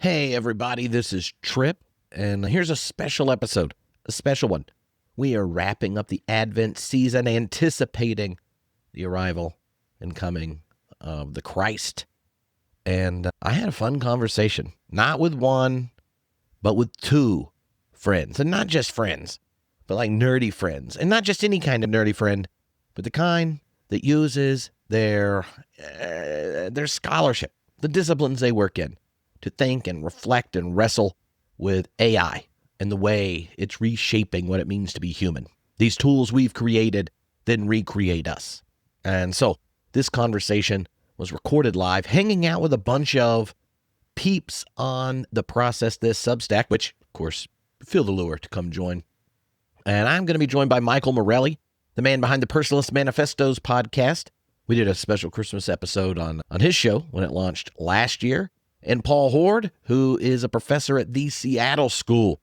Hey everybody, this is Trip, and here's a special episode, a special one. We are wrapping up the Advent season, anticipating the arrival and coming of the Christ. And I had a fun conversation, not with one, but with two friends. And not just friends, but like nerdy friends. And not just any kind of nerdy friend, but the kind that uses their scholarship, the disciplines they work in, to think and reflect and wrestle with AI and the way it's reshaping what it means to be human. These tools we've created then recreate us. And so this conversation was recorded live, hanging out with a bunch of peeps on the Process This Substack, which, of course, feel the lure to come join. And I'm going to be joined by Michael Morelli, the man behind the Personalist Manifesto's podcast. We did a special Christmas episode on his show when it launched last year. And Paul Hoard, who is a professor at the Seattle School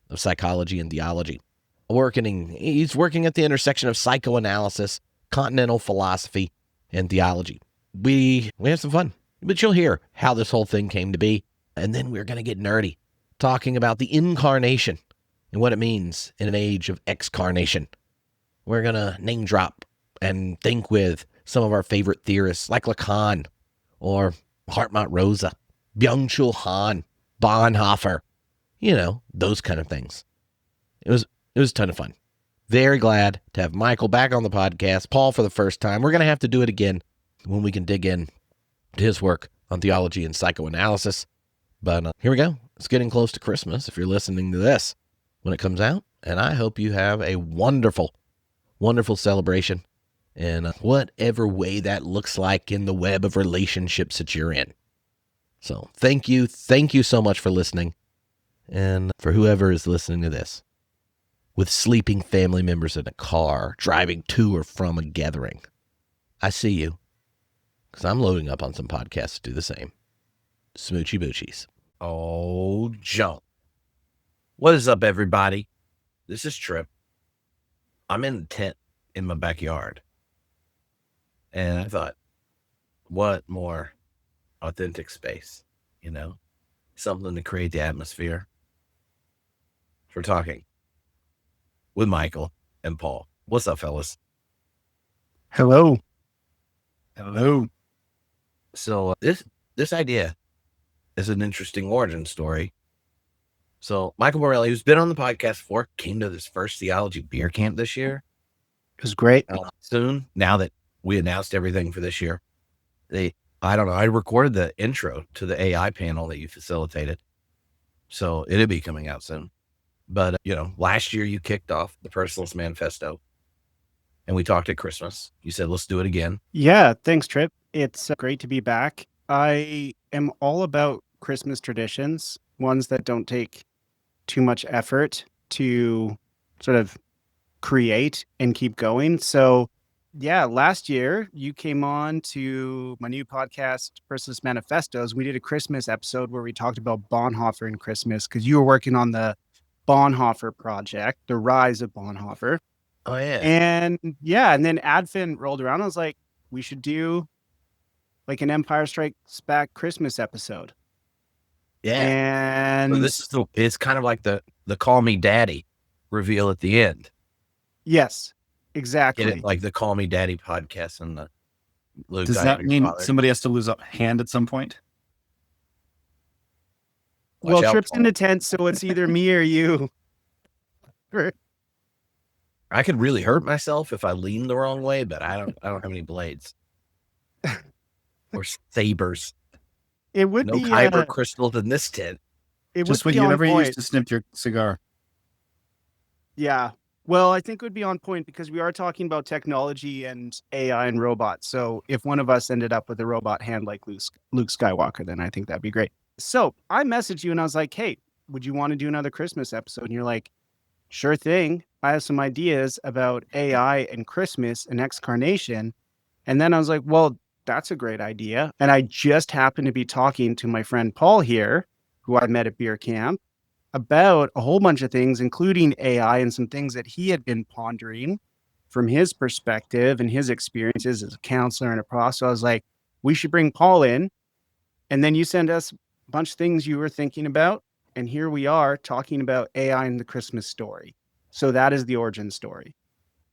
of Psychology and Theology. He's working at the intersection of psychoanalysis, continental philosophy, and theology. We have some fun, but you'll hear how this whole thing came to be. And then we're going to get nerdy, talking about the Incarnation and what it means in an age of ex-carnation. We're going to name drop and think with some of our favorite theorists like Lacan or Hartmut Rosa, Byung-Chul Han, Bonhoeffer, those kind of things. It was a ton of fun. Very glad to have Michael back on the podcast, Paul for the first time. We're going to have to do it again when we can dig in to his work on theology and psychoanalysis. But here we go. It's getting close to Christmas if you're listening to this when it comes out. And I hope you have a wonderful, wonderful celebration in whatever way that looks like in the web of relationships that you're in. So thank you so much for listening, and for whoever is listening to this, with sleeping family members in a car, driving to or from a gathering. I see you, because I'm loading up on some podcasts to do the same. Smoochy boochies. Oh, jump. What is up, everybody? This is Trip. I'm in the tent in my backyard, and I thought, what more authentic space, something to create the atmosphere for talking with Michael and Paul. What's up, fellas? Hello. So this idea is an interesting origin story. So Michael Morelli, who's been on the podcast before, came to this first theology beer camp this year. It was great. Soon, now that we announced everything for this year, I recorded the intro to the AI panel that you facilitated. So it'll be coming out soon. But, last year you kicked off the Personalist Manifesto, and we talked at Christmas. You said, let's do it again. Yeah, thanks, Trip. It's great to be back. I am all about Christmas traditions, ones that don't take too much effort to sort of create and keep going. So yeah, last year you came on to my new podcast, Personalist Manifestos. We did a Christmas episode where we talked about Bonhoeffer and Christmas, because you were working on the Bonhoeffer project, the rise of Bonhoeffer. Oh, yeah. And then Advent rolled around. I was like, we should do like an Empire Strikes Back Christmas episode. Yeah. And so it's kind of like the Call Me Daddy reveal at the end. Yes. Exactly. Get it, like the Call Me Daddy podcast and the Luke. Does that mean somebody has to lose a hand at some point? Well, Trip's in the tent, so it's either me or you. I could really hurt myself if I lean the wrong way, but I don't have any blades or sabers. It would no be kyber crystals in this tent. It Just would what be you never point. used to snip your cigar. Yeah. Well, I think it would be on point because we are talking about technology and AI and robots. So if one of us ended up with a robot hand like Luke Skywalker, then I think that'd be great. So I messaged you and I was like, hey, would you want to do another Christmas episode? And you're like, sure thing. I have some ideas about AI and Christmas and ex-carnation. And then I was like, well, that's a great idea. And I just happened to be talking to my friend Paul here, who I met at beer camp, about a whole bunch of things, including AI and some things that he had been pondering from his perspective and his experiences as a counselor and a prof. So I was like, we should bring Paul in. And then you send us bunch of things you were thinking about. And here we are talking about AI and the Christmas story. So that is the origin story.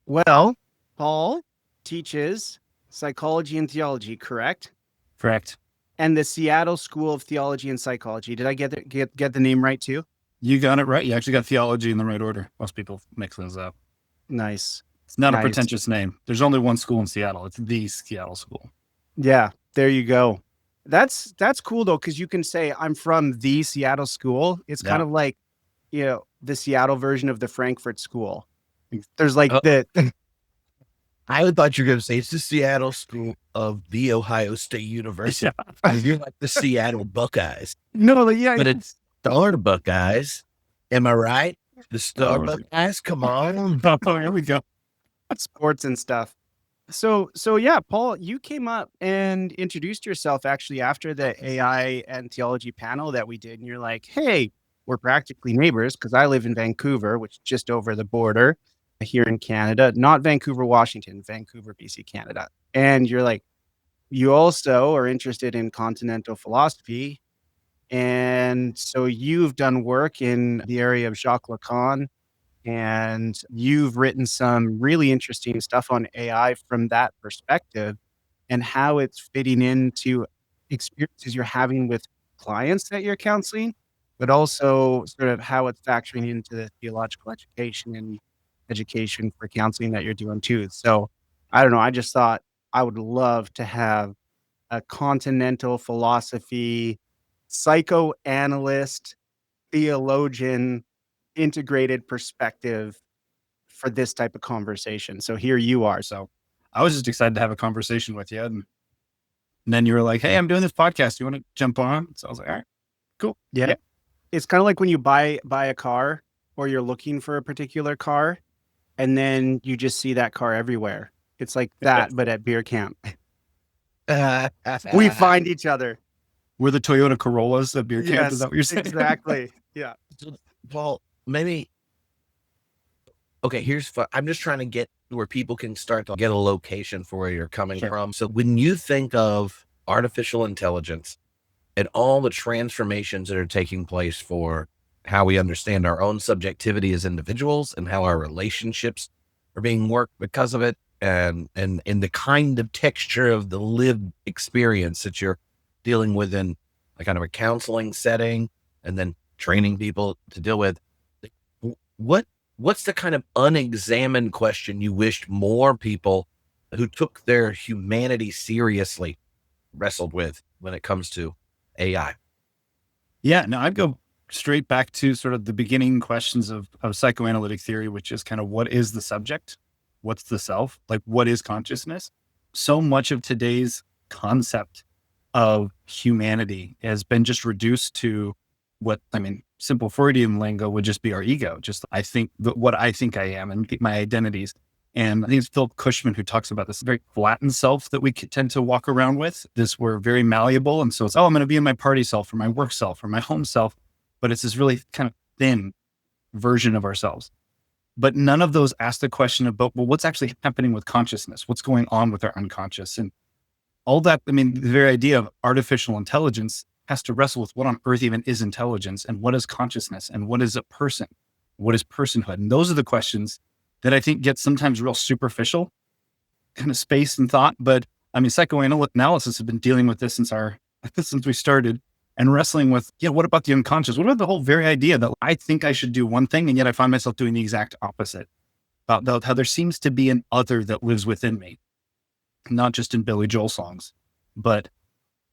Well, Paul teaches psychology and theology, correct? Correct. And the Seattle School of Theology and Psychology. Did I get the name right too? You got it right. You actually got theology in the right order. Most people mix those up. Nice. It's not Nice. a pretentious name. There's only one school in Seattle. It's the Seattle School. Yeah, there you go. That's cool though, because you can say I'm from the Seattle School. It's kind of like, the Seattle version of the Frankfurt School. There's like I thought you were going to say it's the Seattle School of the Ohio State University. You're like the Seattle Buckeyes. No, yeah, But it's Star Buckeyes. Am I right? The Star Buckeyes? Come on. Oh, here we go. Sports and stuff. So yeah, Paul, you came up and introduced yourself actually after the AI and theology panel that we did. And you're like, hey, we're practically neighbors because I live in Vancouver, which is just over the border here in Canada, not Vancouver, Washington, Vancouver, BC, Canada. And you're like, you also are interested in continental philosophy. And so you've done work in the area of Jacques Lacan, and you've written some really interesting stuff on AI from that perspective and how it's fitting into experiences you're having with clients that you're counseling, but also sort of how it's factoring into the theological education and education for counseling that you're doing too. So I don't know. I just thought I would love to have a continental philosophy, psychoanalyst, theologian, integrated perspective for this type of conversation. So here you are. So I was just excited to have a conversation with you. And then you were like, hey, I'm doing this podcast. You want to jump on? So I was like, all right, cool. yeah. It's kind of like when you buy a car or you're looking for a particular car and then you just see that car everywhere. It's like that, but at beer camp. We find each other. We're the Toyota Corollas of beer camp. Yes, Is that what you're saying? exactly. Yeah. So, Paul, maybe. Okay, here's fun. I'm just trying to get where people can start to get a location for where you're coming from. So when you think of artificial intelligence and all the transformations that are taking place for how we understand our own subjectivity as individuals and how our relationships are being worked because of it, and the kind of texture of the lived experience that you're dealing with in a kind of a counseling setting and then training people to deal with, what's the kind of unexamined question you wished more people who took their humanity seriously wrestled with when it comes to AI? Yeah, no, I'd go straight back to sort of the beginning questions of psychoanalytic theory, which is kind of what is the subject? What's the self? Like, what is consciousness? So much of today's concept of humanity has been just reduced to simple Freudian lingo would just be our ego. Just what I think I am and my identities. And I think it's Philip Cushman who talks about this very flattened self that we tend to walk around with. We're very malleable. And so it's, I'm going to be in my party self or my work self or my home self. But it's this really kind of thin version of ourselves. But none of those ask the question about, well, what's actually happening with consciousness? What's going on with our unconscious? And all that, the very idea of artificial intelligence has to wrestle with what on earth even is intelligence and what is consciousness and what is a person? What is personhood? And those are the questions that I think get sometimes real superficial kind of space and thought. But psychoanalysis has been dealing with this since we started and wrestling with, what about the unconscious? What about the whole very idea that I think I should do one thing and yet I find myself doing the exact opposite? About how there seems to be an other that lives within me, not just in Billy Joel songs, but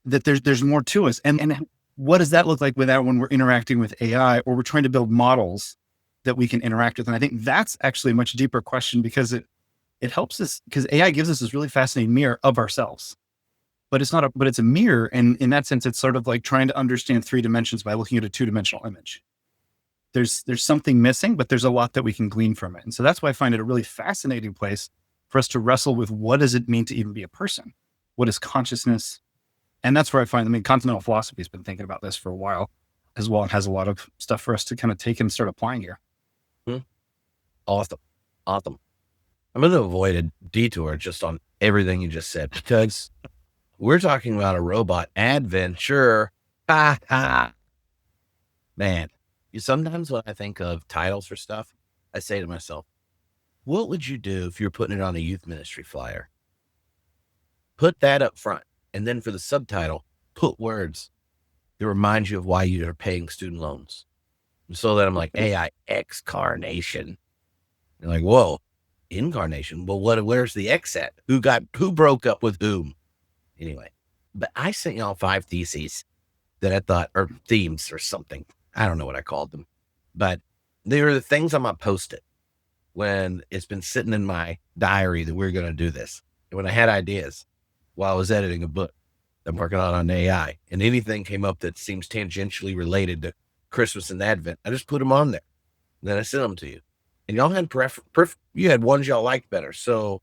that there's more to us. And what does that look like when we're interacting with AI or we're trying to build models that we can interact with? And I think that's actually a much deeper question because it helps us, because AI gives us this really fascinating mirror of ourselves, but it's a mirror. And in that sense, it's sort of like trying to understand 3 dimensions by looking at a 2-dimensional image. There's something missing, but there's a lot that we can glean from it. And so that's why I find it a really fascinating place for us to wrestle with what does it mean to even be a person? What is consciousness? And that's where I find, continental philosophy has been thinking about this for a while as well. It has a lot of stuff for us to kind of take and start applying here. Awesome. I'm going to avoid a detour just on everything you just said because we're talking about a robot adventure Man, sometimes when I think of titles for stuff, I say to myself, what would you do if you were putting it on a youth ministry flyer? Put that up front. And then for the subtitle, put words that remind you of why you are paying student loans. So that I'm like, AI, ex-carnation. You're like, whoa, incarnation. Well, where's the X at? Who broke up with whom? Anyway, but I sent y'all 5 theses that I thought, or themes or something. I don't know what I called them, but they were the things on my Post-it when it's been sitting in my diary that we're going to do this. And when I had ideas while I was editing a book I'm working on AI, and anything came up that seems tangentially related to Christmas and Advent, I just put them on there. And then I sent them to you. And y'all had you had ones y'all liked better. So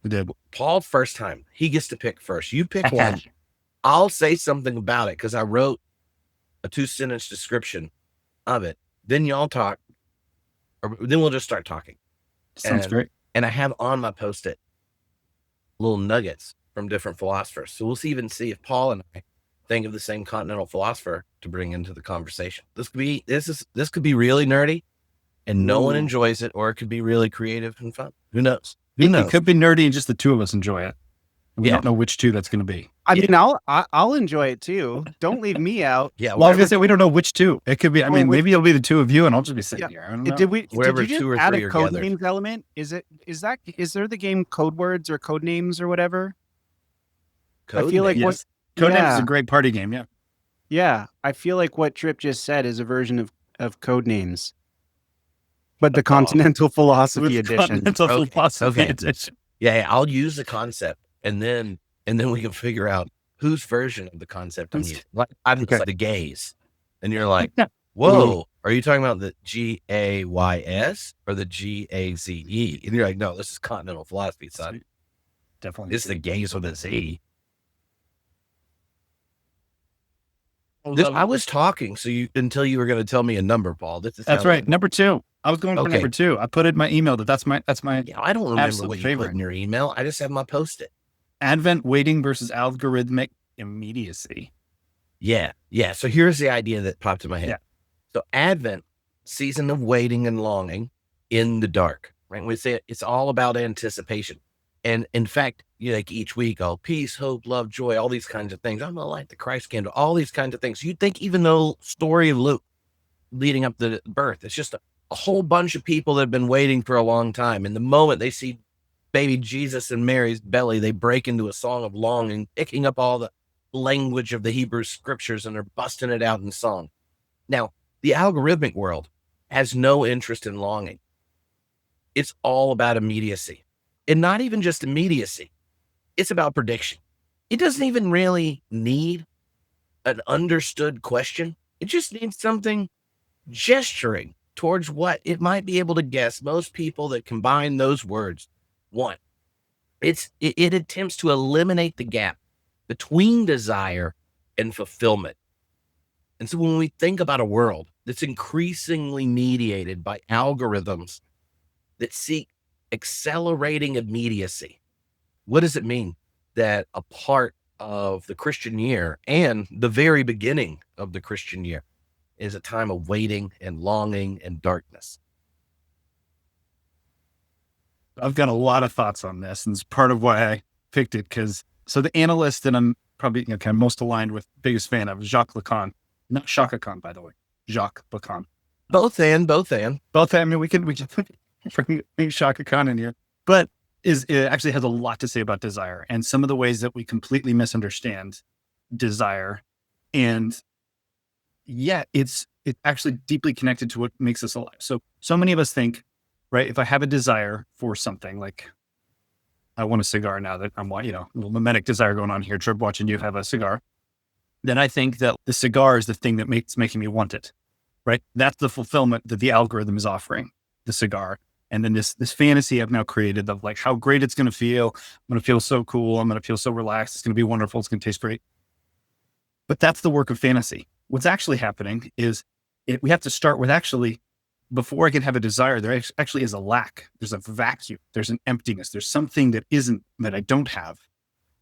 We did. Paul, first time, he gets to pick first. You pick one. I'll say something about it because I wrote a 2-sentence description of it. Then y'all talk, or then we'll just start talking. Sounds great. And I have on my Post-it little nuggets from different philosophers. So we'll even see if Paul and I think of the same continental philosopher to bring into the conversation. This could be really nerdy, and no one enjoys it, or it could be really creative and fun. Who knows? It could be nerdy and just the two of us enjoy it. We don't know which two that's going to be. I mean, I'll enjoy it too. Don't leave me out. Yeah. Well, I was going to say, we don't know which two. It could be, maybe it'll be the two of you and I'll just be sitting here. I don't know. Did you Wherever just 2 or add 3 a are code gathered. names element? Is there the game Code Words or Code Names or whatever? I feel like Yes. Codenames is a great party game. Yeah. Yeah, I feel like what Trip just said is a version of Code Names, but the Continental Philosophy Edition. Continental Philosophy Okay. Edition. Yeah, I'll use the concept, and then we can figure out whose version of the concept I'm using. Like I'm just the gaze, and you're like, whoa, are you talking about the GAYS or the GAZE? And you're like, no, this is continental philosophy, son. Definitely. This is the gaze with a Z. I was talking until you were going to tell me a number, Paul. That's right. Number 2. I was going for number 2. I put it in my email that's my. Yeah, I don't remember what you favorite. put in your email. I just have my Post-it. Advent waiting versus algorithmic immediacy. Yeah. So here's the idea that popped in my head. Yeah. So Advent, season of waiting and longing in the dark, right? We say it's all about anticipation. And in fact, like each week, peace, hope, love, joy, all these kinds of things. I'm going to light the Christ candle, all these kinds of things. You'd think even though story of Luke leading up to the birth, it's just a whole bunch of people that have been waiting for a long time. And the moment they see baby Jesus in Mary's belly, they break into a song of longing, picking up all the language of the Hebrew scriptures, and they're busting it out in song. Now, the algorithmic world has no interest in longing. It's all about immediacy. And not even just immediacy. It's about prediction. It doesn't even really need an understood question. It just needs something gesturing towards what it might be able to guess. Most people that combine those words want. It attempts to eliminate the gap between desire and fulfillment. And so when we think about a world that's increasingly mediated by algorithms that seek accelerating immediacy, what does it mean that a part of the Christian year and the very beginning of the Christian year is a time of waiting and longing and darkness? I've got a lot of thoughts on this, and it's part of why I picked it. So the analyst that I'm probably kind of most aligned with, biggest fan of, Jacques Lacan, not Shaka Khan, by the way, Jacques Lacan. Both and. I mean, we can bring Shaka Khan in here, but it actually has a lot to say about desire and some of the ways that we completely misunderstand desire. And yet it's actually deeply connected to what makes us alive. So many of us think, right, if I have a desire for something, like I want a cigar now that I'm, a little mimetic desire going on here, Trip, watching you have a cigar, then I think that the cigar is the thing that making me want it, right? That's the fulfillment that the algorithm is offering, the cigar. And then this fantasy I've now created of like how great it's going to feel. I'm going to feel so cool. I'm going to feel so relaxed. It's going to be wonderful. It's going to taste great. But that's the work of fantasy. What's actually happening is we have to start with actually, before I can have a desire, there actually is a lack. There's a vacuum. There's an emptiness. There's something that I don't have.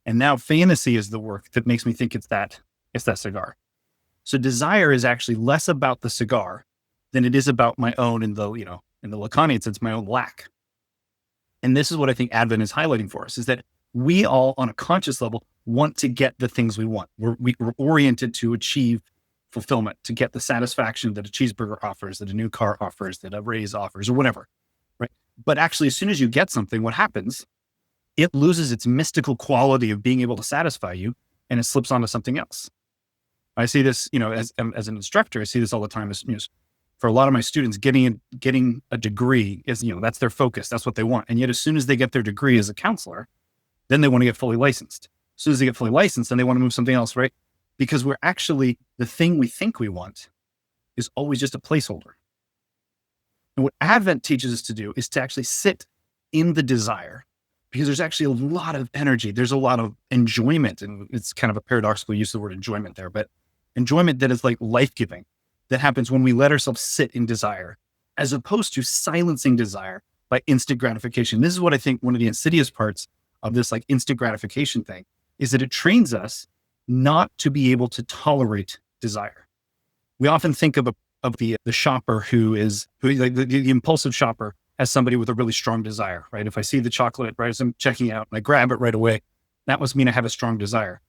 And now fantasy is the work that makes me think it's that cigar. So desire is actually less about the cigar than it is about my own, in the Lacanian sense, my own lack. And this is what I think Advent is highlighting for us, is that we all on a conscious level want to get the things we want. We're oriented to achieve fulfillment, to get the satisfaction that a cheeseburger offers, that a new car offers, that a raise offers, or whatever, right? But actually, as soon as you get something, what happens? It loses its mystical quality of being able to satisfy you, and it slips onto something else. I see this, as an instructor, I see this all the time. As for a lot of my students, getting a degree is, that's their focus. That's what they want. And yet, as soon as they get their degree as a counselor, then they want to get fully licensed. As soon as they get fully licensed, then they want to move something else, right? Because we're actually, the thing we think we want is always just a placeholder. And what Advent teaches us to do is to actually sit in the desire, because there's actually a lot of energy. There's a lot of enjoyment. And it's kind of a paradoxical use of the word enjoyment there, but enjoyment that is like life-giving, that happens when we let ourselves sit in desire, as opposed to silencing desire by instant gratification. This is what I think one of the insidious parts of this like instant gratification thing is, that it trains us not to be able to tolerate desire. We often think of the shopper who like the impulsive shopper as somebody with a really strong desire, right? If I see the chocolate, right, as I'm checking out and I grab it right away, that must mean I have a strong desire.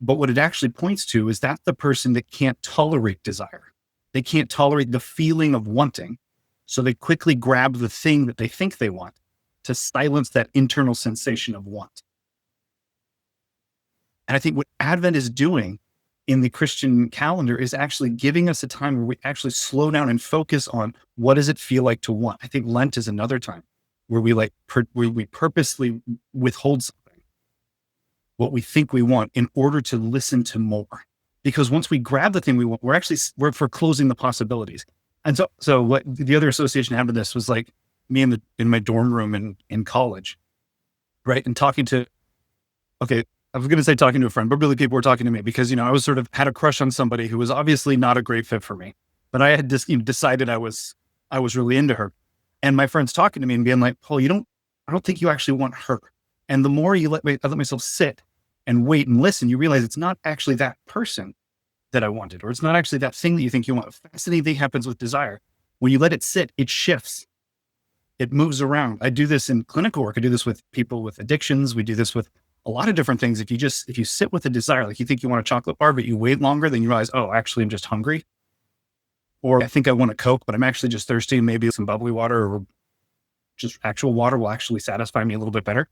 But what it actually points to is that the person that can't tolerate desire. They can't tolerate the feeling of wanting. So they quickly grab the thing that they think they want to silence that internal sensation of want. And I think what Advent is doing in the Christian calendar is actually giving us a time where we actually slow down and focus on what does it feel like to want. I think Lent is another time where we purposely withhold something, what we think we want, in order to listen to more. Because once we grab the thing we want, we're foreclosing the possibilities. And so what the other association had with this was like me in my dorm room in college, right? And talking to a friend, but really people were talking to me because, I was sort of had a crush on somebody who was obviously not a great fit for me, but I had just decided I was really into her. And my friend's talking to me and being like, Paul, I don't think you actually want her. And the more I let myself sit and wait and listen, you realize it's not actually that person that I wanted, or it's not actually that thing that you think you want. A fascinating thing happens with desire. When you let it sit, it shifts. It moves around. I do this in clinical work. I do this with people with addictions. We do this with a lot of different things. If you sit with a desire, like you think you want a chocolate bar, but you wait longer, then you realize, oh, actually I'm just hungry. Or I think I want a Coke, but I'm actually just thirsty. Maybe some bubbly water or just actual water will actually satisfy me a little bit better.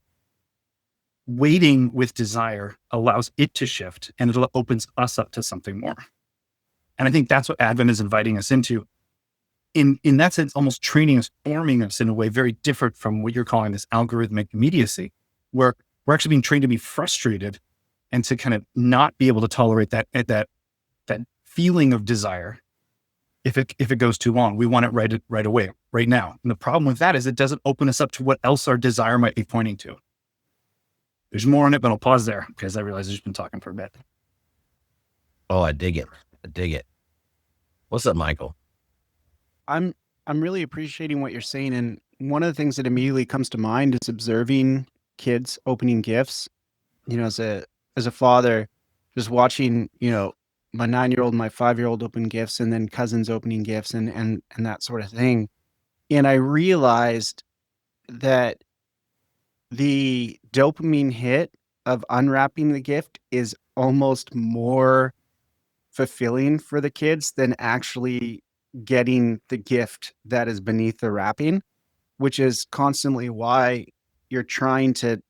Waiting with desire allows it to shift, and it opens us up to something more. And I think that's what Advent is inviting us into. In that sense, almost training us, forming us in a way very different from what you're calling this algorithmic immediacy, where we're actually being trained to be frustrated and to kind of not be able to tolerate that feeling of desire. If it goes too long, we want it right away, right now. And the problem with that is it doesn't open us up to what else our desire might be pointing to. There's more on it, but I'll pause there because I realize I've just been talking for a bit. Oh, I dig it. What's up, Michael? I'm really appreciating what you're saying, and one of the things that immediately comes to mind is observing kids opening gifts. As a father, just watching, my 9-year-old and my 5-year-old open gifts, and then cousins opening gifts and that sort of thing. And I realized that the dopamine hit of unwrapping the gift is almost more fulfilling for the kids than actually getting the gift that is beneath the wrapping, which is constantly why you're trying to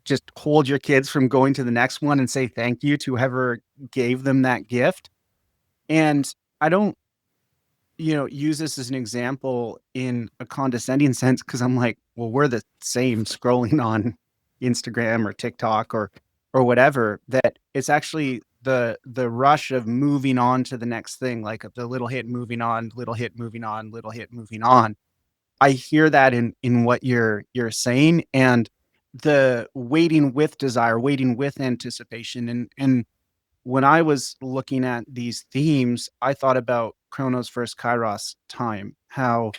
just hold your kids from going to the next one and say thank you to whoever gave them that gift. And I don't, use this as an example in a condescending sense, because I'm like, well, we're the same scrolling on Instagram or TikTok or whatever, that it's actually the rush of moving on to the next thing, like the little hit moving on, little hit moving on, little hit moving on. I hear that in what you're saying, and the waiting with desire, waiting with anticipation. And when I was looking at these themes, I thought about Chronos versus Kairos time, how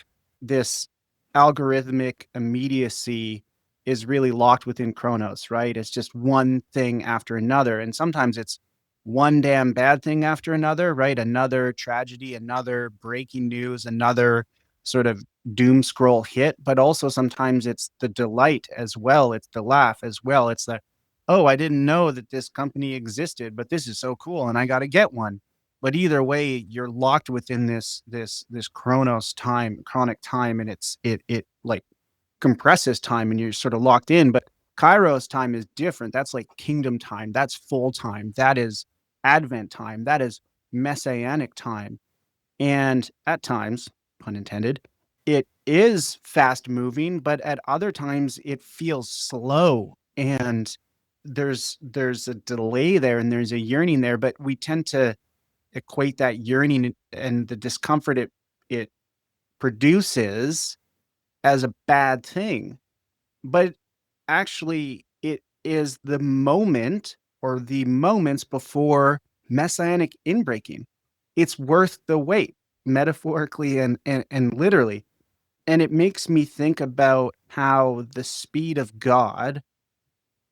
this algorithmic immediacy is really locked within Chronos, right? It's just one thing after another. And sometimes it's one damn bad thing after another, right? Another tragedy, another breaking news, another sort of doom scroll hit, but also sometimes it's the delight as well. It's the laugh as well. It's the, oh, I didn't know that this company existed, but this is so cool and I got to get one. But either way, you're locked within this chronos time, chronic time, and it like compresses time and you're sort of locked in. But Kairos time is different. That's like kingdom time. That's full time. That is Advent time. That is messianic time. And at times, pun intended, it is fast moving, but at other times it feels slow. And there's a delay there and there's a yearning there, but we tend to equate that yearning and the discomfort it produces as a bad thing. But actually, it is the moment or the moments before messianic inbreaking. It's worth the wait, metaphorically and literally. And it makes me think about how the speed of God,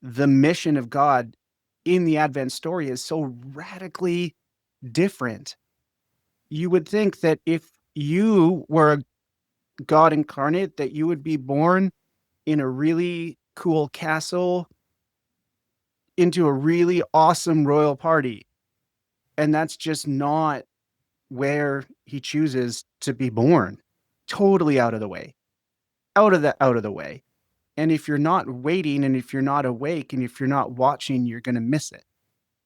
the mission of God in the Advent story is so radically different. You would think that if you were a God incarnate, that you would be born in a really cool castle into a really awesome royal party. And that's just not where he chooses to be born. Totally out of the way. Out of the way. And if you're not waiting and if you're not awake and if you're not watching, you're going to miss it.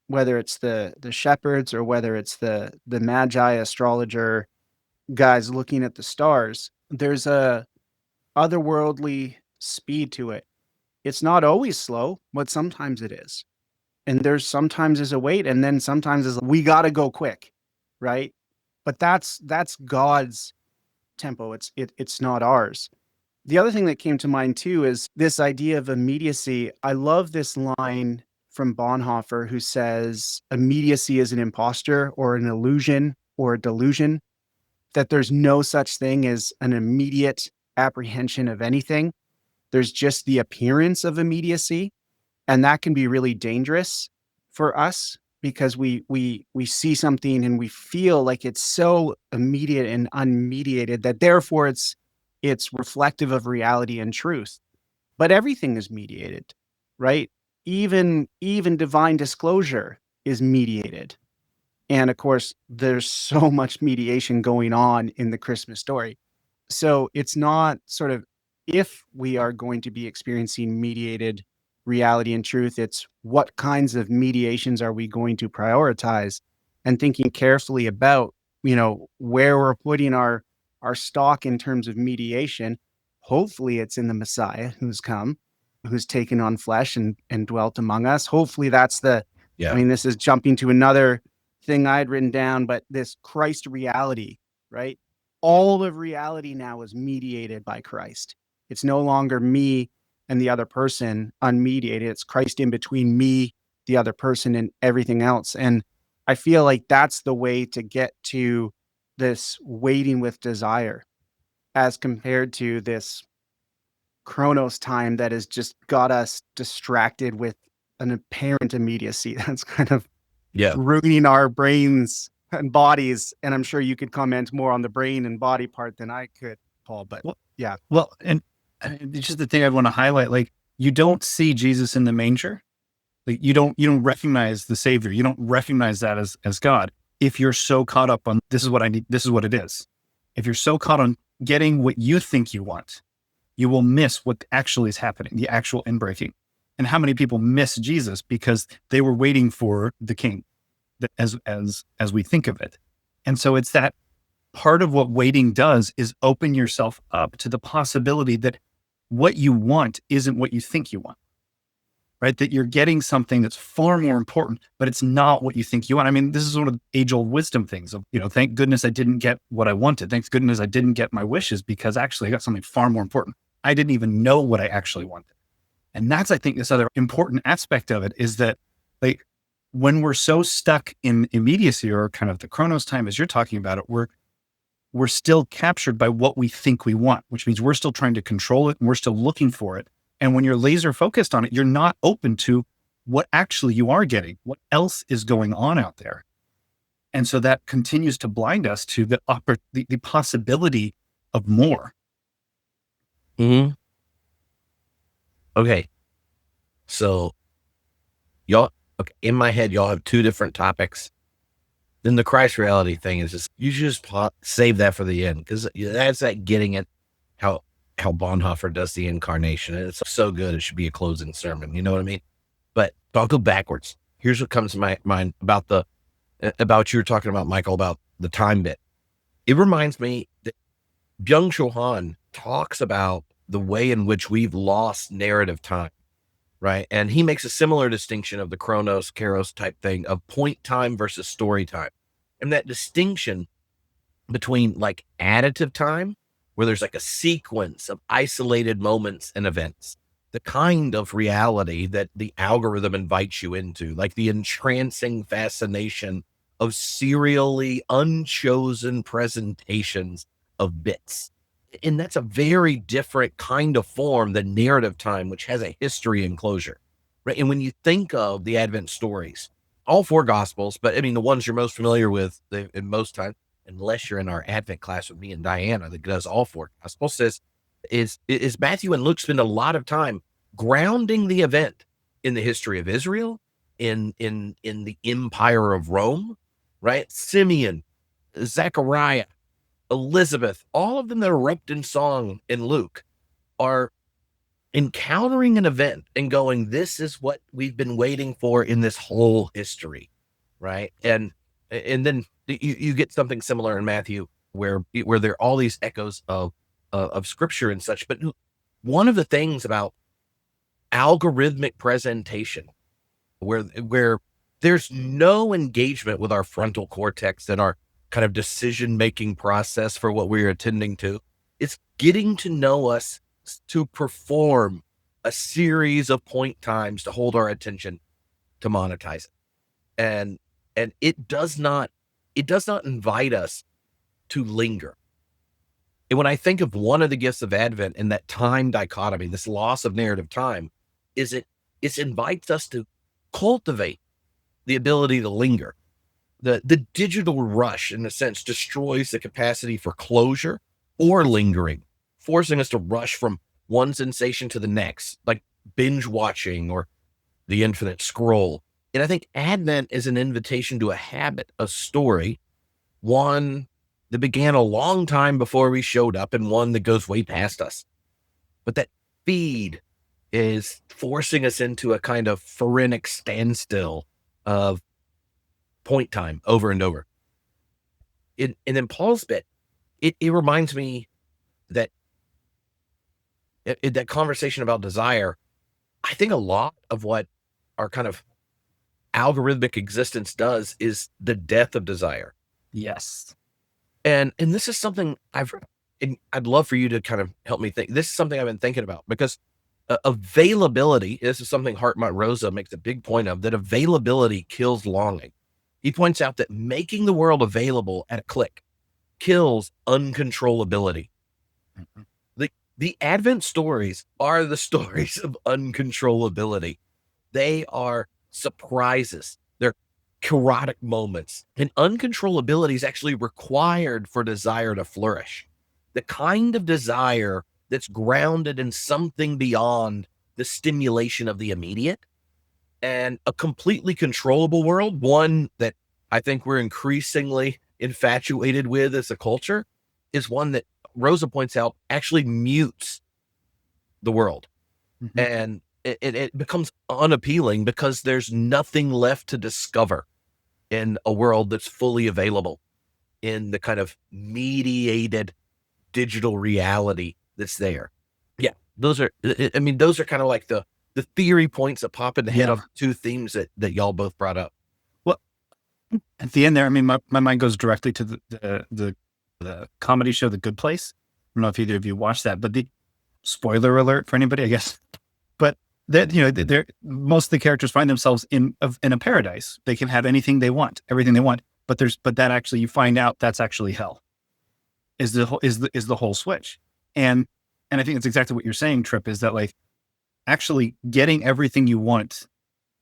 Whether it's the shepherds or whether it's the magi astrologer guys looking at the stars, there's a otherworldly speed to it. It's not always slow, but sometimes it is. And there's sometimes is a wait, and then sometimes is we got to go quick, right? But that's God's tempo. It's not ours. The other thing that came to mind too is this idea of immediacy. I love this line from Bonhoeffer who says immediacy is an imposture or an illusion or a delusion, that there's no such thing as an immediate apprehension of anything. There's just the appearance of immediacy. And that can be really dangerous for us because we see something and we feel like it's so immediate and unmediated that therefore it's reflective of reality and truth. But everything is mediated, right? Even divine disclosure is mediated. And of course, there's so much mediation going on in the Christmas story. So it's not sort of if we are going to be experiencing mediated reality and truth, it's what kinds of mediations are we going to prioritize, and thinking carefully about, where we're putting our stock in terms of mediation. Hopefully it's in the Messiah who's come, who's taken on flesh and dwelt among us. Hopefully that's I mean, this is jumping to another thing I had written down, but this Christ reality, right? All of reality now is mediated by Christ. It's no longer me and the other person unmediated. It's Christ in between me, the other person, and everything else. And I feel like that's the way to get to this waiting with desire as compared to this chronos time that has just got us distracted with an apparent immediacy that's kind of ruining our brains and bodies. And I'm sure you could comment more on the brain and body part than I could, Paul, but yeah. Well, and it's just the thing I want to highlight, like you don't see Jesus in the manger. Like you don't recognize the Savior. You don't recognize that as God. If you're so caught up on this is what I need, this is what it is. If you're so caught on getting what you think you want, you will miss what actually is happening, the actual inbreaking. And how many people miss Jesus because they were waiting for the King, as we think of it. And so it's that part of what waiting does is open yourself up to the possibility that what you want isn't what you think you want, right? That you're getting something that's far more important, but it's not what you think you want. I mean, this is one of the age-old wisdom things of, thank goodness I didn't get what I wanted. Thank goodness I didn't get my wishes because actually I got something far more important. I didn't even know what I actually wanted. And that's, I think, this other important aspect of it is that, like, when we're so stuck in immediacy or kind of the chronos time, as you're talking about it, we're still captured by what we think we want, which means we're still trying to control it and we're still looking for it. And when you're laser focused on it, you're not open to what actually you are getting, what else is going on out there. And so that continues to blind us to the possibility of more. Mm-hmm. Okay. So y'all, okay, in my head, y'all have two different topics. Then the Christ reality thing is just, you should just save that for the end, because that's that getting at how Bonhoeffer does the Incarnation. And it's so good, it should be a closing sermon. You know what I mean? But I'll go backwards. Here's what comes to my mind about you were talking about, Michael, about the time bit. It reminds me that Byung-Chul Han talks about the way in which we've lost narrative time, right? And he makes a similar distinction of the chronos, kairos type thing of point time versus story time. And that distinction between like additive time, where there's like a sequence of isolated moments and events, the kind of reality that the algorithm invites you into, like the entrancing fascination of serially unchosen presentations of bits. And that's a very different kind of form than narrative time, which has a history and closure, right? And when you think of the Advent stories, all four Gospels, but I mean, the ones you're most familiar with in most time, unless you're in our Advent class with me and Diana that does all four Gospels, is Matthew and Luke spend a lot of time grounding the event in the history of Israel, in the empire of Rome, right? Simeon, Zechariah, Elizabeth, all of them that erupt in song in Luke are encountering an event and going, this is what we've been waiting for in this whole history, right? And then you get something similar in Matthew where there are all these echoes of scripture and such. But one of the things about algorithmic presentation, where there's no engagement with our frontal cortex and our kind of decision-making process for what we're attending to, it's getting to know us to perform a series of point times to hold our attention, to monetize it. And it does not invite us to linger. And when I think of one of the gifts of Advent and that time dichotomy, this loss of narrative time, it invites us to cultivate the ability to linger. The digital rush, in a sense, destroys the capacity for closure or lingering, forcing us to rush from one sensation to the next, like binge watching or the infinite scroll. And I think Advent is an invitation to a habit, a story, one that began a long time before we showed up and one that goes way past us. But that feed is forcing us into a kind of phoretic standstill of point time over and over. And then Paul's bit, it reminds me that that conversation about desire, I think a lot of what our kind of algorithmic existence does is the death of desire. Yes. And this is something I'd love for you to kind of help me think. This is something I've been thinking about, because availability, this is something Hartmut Rosa makes a big point of, that availability kills longing. He points out that making the world available at a click kills uncontrollability. Mm-hmm. The Advent stories are the stories of uncontrollability. They are surprises. They're chaotic moments. And uncontrollability is actually required for desire to flourish. The kind of desire that's grounded in something beyond the stimulation of the immediate, and a completely controllable world, one that I think we're increasingly infatuated with as a culture, is one that Rosa points out actually mutes the world. Mm-hmm. And it becomes unappealing because there's nothing left to discover in a world that's fully available in the kind of mediated digital reality that's there. Yeah, those are kind of like the theory points that pop in the head of two themes that y'all both brought up. Well, at the end there, I mean, my mind goes directly to the comedy show, The Good Place. I don't know if either of you watched that, but the spoiler alert for anybody, I guess. But that, they're most of the characters find themselves in a paradise. They can have anything they want, everything they want. But that actually, you find out that's actually hell. Is the whole switch. And I think it's exactly what you're saying, Trip, is that like actually getting everything you want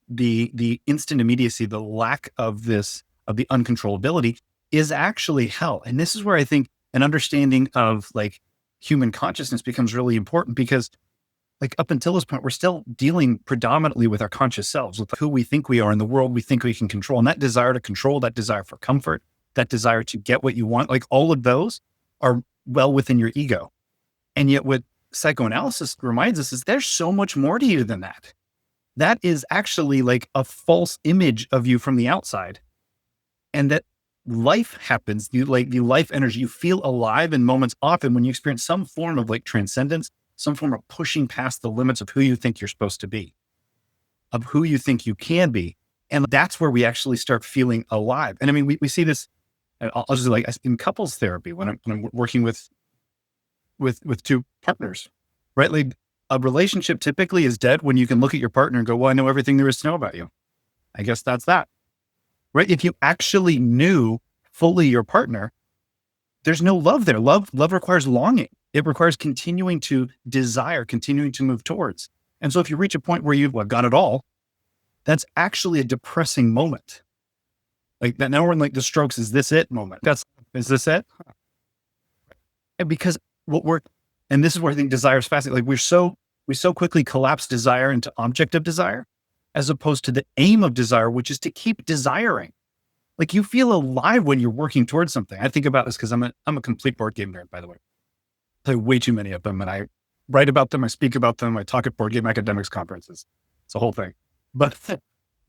the instant immediacy, the lack of the uncontrollability is actually hell. And this is where I think an understanding of like human consciousness becomes really important, because like up until this point, we're still dealing predominantly with our conscious selves, with who we think we are in the world we think we can control. And that desire to control, that desire for comfort, that desire to get what you want, like all of those are well within your ego. And yet what psychoanalysis reminds us is there's so much more to you than that. That is actually like a false image of you from the outside. And that life happens, the life energy, you feel alive in moments often when you experience some form of like transcendence, some form of pushing past the limits of who you think you're supposed to be, of who you think you can be. And that's where we actually start feeling alive. And I mean, we see this, I'll just like in couples therapy, when I'm working with two partners, right? Like a relationship typically is dead when you can look at your partner and go, well, I know everything there is to know about you. I guess that's that, right? If you actually knew fully your partner, there's no love there. Love requires longing. It requires continuing to desire, continuing to move towards. And so if you reach a point where you've got it all, that's actually a depressing moment. Like that, now we're in like the Strokes, is this it moment. Is this it? And because and this is where I think desire is fascinating. Like we so quickly collapse desire into object of desire, as opposed to the aim of desire, which is to keep desiring. Like you feel alive when you're working towards something. I think about this because I'm a complete board game nerd, by the way. I play way too many of them, and I write about them, I speak about them, I talk at board game academics conferences. It's a whole thing. But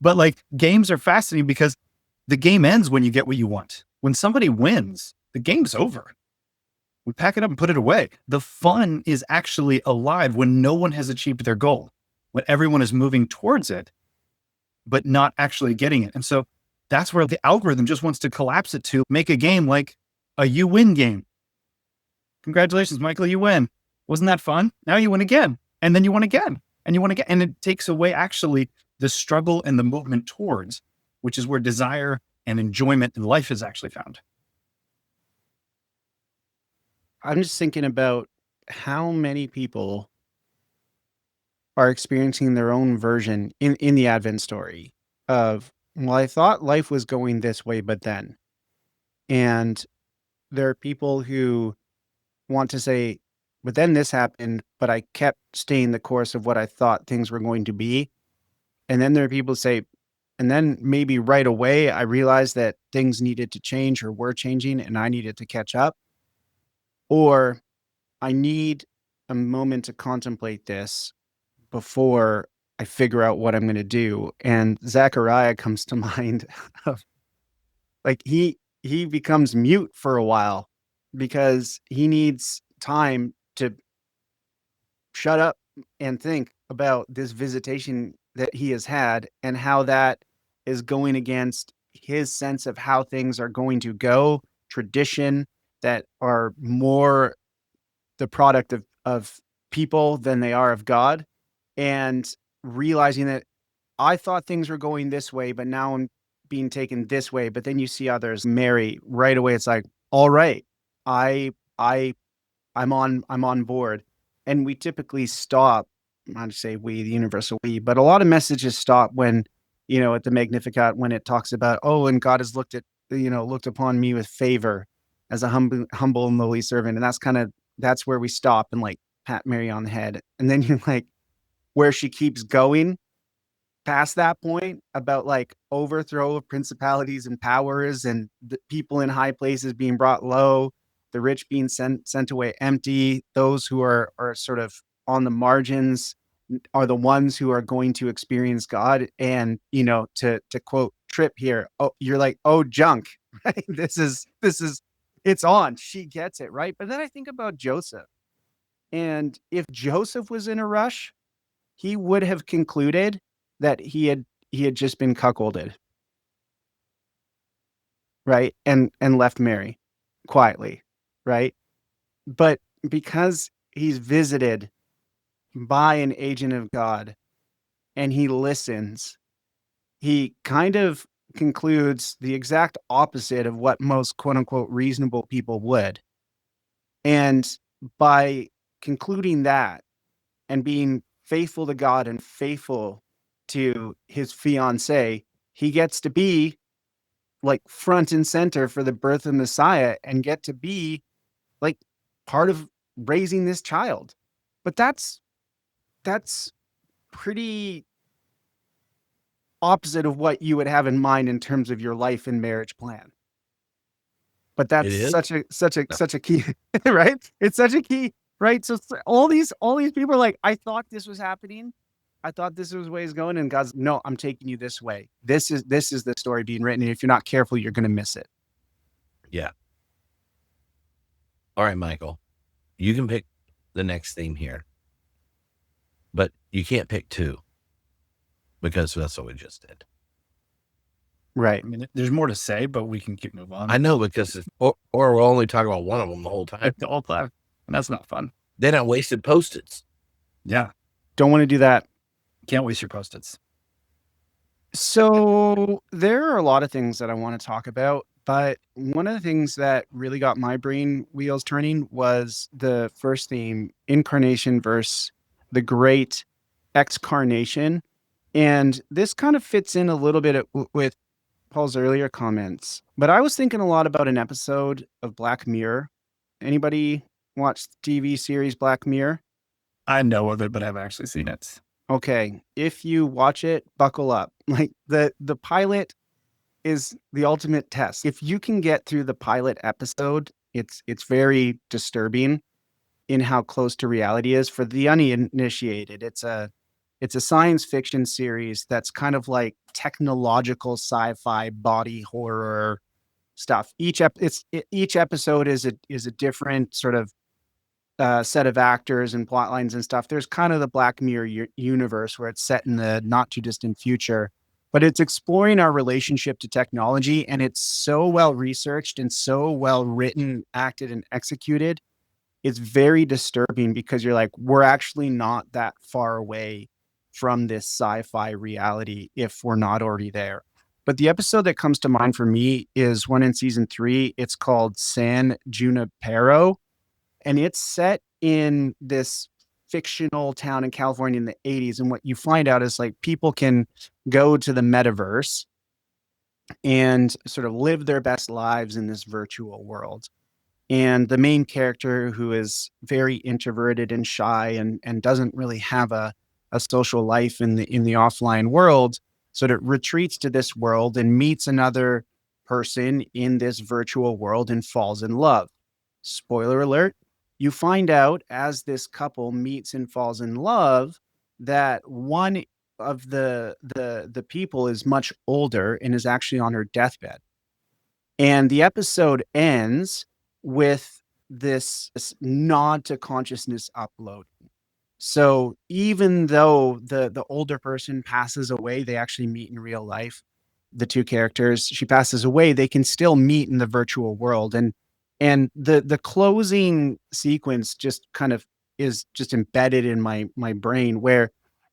like games are fascinating because the game ends when you get what you want. When somebody wins, the game's over. We pack it up and put it away. The fun is actually alive when no one has achieved their goal, when everyone is moving towards it, but not actually getting it. And so that's where the algorithm just wants to collapse it to make a game like a you win game. Congratulations, Michael, you win. Wasn't that fun? Now you win again. And then you win again. And you win again. And it takes away actually the struggle and the movement towards, which is where desire and enjoyment in life is actually found. I'm just thinking about how many people are experiencing their own version in the Advent story of, well, I thought life was going this way, but then. And there are people who want to say, but then this happened, but I kept staying the course of what I thought things were going to be. And then there are people who say, and then maybe right away, I realized that things needed to change or were changing and I needed to catch up. Or I need a moment to contemplate this before I figure out what I'm going to do. And Zechariah comes to mind of like he becomes mute for a while because he needs time to shut up and think about this visitation that he has had and how that is going against his sense of how things are going to go, tradition that are more the product of people than they are of God, and realizing that I thought things were going this way, but now I'm being taken this way. But then you see others marry right away. It's like, all right, I'm on board. And we typically stop, not to say we, the universal we, but a lot of messages stop when, at the Magnificat, when it talks about, oh, and God has looked upon me with favor as a humble and lowly servant. And that's where we stop and like pat Mary on the head. And then you're like, where she keeps going past that point about like overthrow of principalities and powers and the people in high places being brought low, the rich being sent away empty, those who are sort of on the margins are the ones who are going to experience God. And, to quote Tripp here, oh, you're like, oh, junk, right? This is, it's on, she gets it, right? But then I think about Joseph. And if Joseph was in a rush, he would have concluded that he had just been cuckolded, right? And left Mary quietly, right? But because he's visited by an agent of God and he listens, he kind of concludes the exact opposite of what most quote unquote reasonable people would. And by concluding that and being faithful to God and faithful to his fiance, he gets to be like front and center for the birth of Messiah and get to be like part of raising this child. But that's pretty opposite of what you would have in mind in terms of your life and marriage plan. But that's It is? such a key, right? It's such a key, right? So all these people are like, I thought this was happening. I thought this was the way it's going. And God's, no, I'm taking you this way. This is the story being written. And if you're not careful, you're going to miss it. Yeah. All right, Michael, you can pick the next theme here, but you can't pick two because that's what we just did. Right. I mean, there's more to say, but we can keep moving on. I know, because or we'll only talk about one of them the whole time. The whole time. And that's not fun. Then I wasted Post-its. Yeah. Don't want to do that. Can't waste your Post-its. So there are a lot of things that I want to talk about, but one of the things that really got my brain wheels turning was the first theme, Incarnation versus the great ex-carnation. And this kind of fits in a little bit with Paul's earlier comments, but I was thinking a lot about an episode of Black Mirror. Anybody watch the TV series Black Mirror? I know of it, but I've actually seen it. Okay, if you watch it, buckle up. Like the pilot is the ultimate test. If you can get through the pilot episode, it's very disturbing in how close to reality is for the uninitiated. It's a science fiction series that's kind of like technological sci-fi body horror stuff. Each episode is a different sort of set of actors and plot lines and stuff. There's kind of the Black Mirror universe where it's set in the not too distant future, but it's exploring our relationship to technology, and it's so well researched and so well written, acted, and executed. It's very disturbing because you're like, we're actually not that far away from this sci-fi reality if we're not already there. But the episode that comes to mind for me is one in season 3. It's called San Junipero, and it's set in this fictional town in California in the 80s. And what you find out is like people can go to the metaverse and sort of live their best lives in this virtual world. And the main character, who is very introverted and shy and doesn't really have a social life in the offline world, sort of retreats to this world and meets another person in this virtual world and falls in love. Spoiler alert, you find out as this couple meets and falls in love that one of the people is much older and is actually on her deathbed. And the episode ends with this nod to consciousness upload. So even though the older person passes away, they actually meet in real life. The two characters, she passes away, they can still meet in the virtual world. And the closing sequence just kind of is just embedded in my brain, where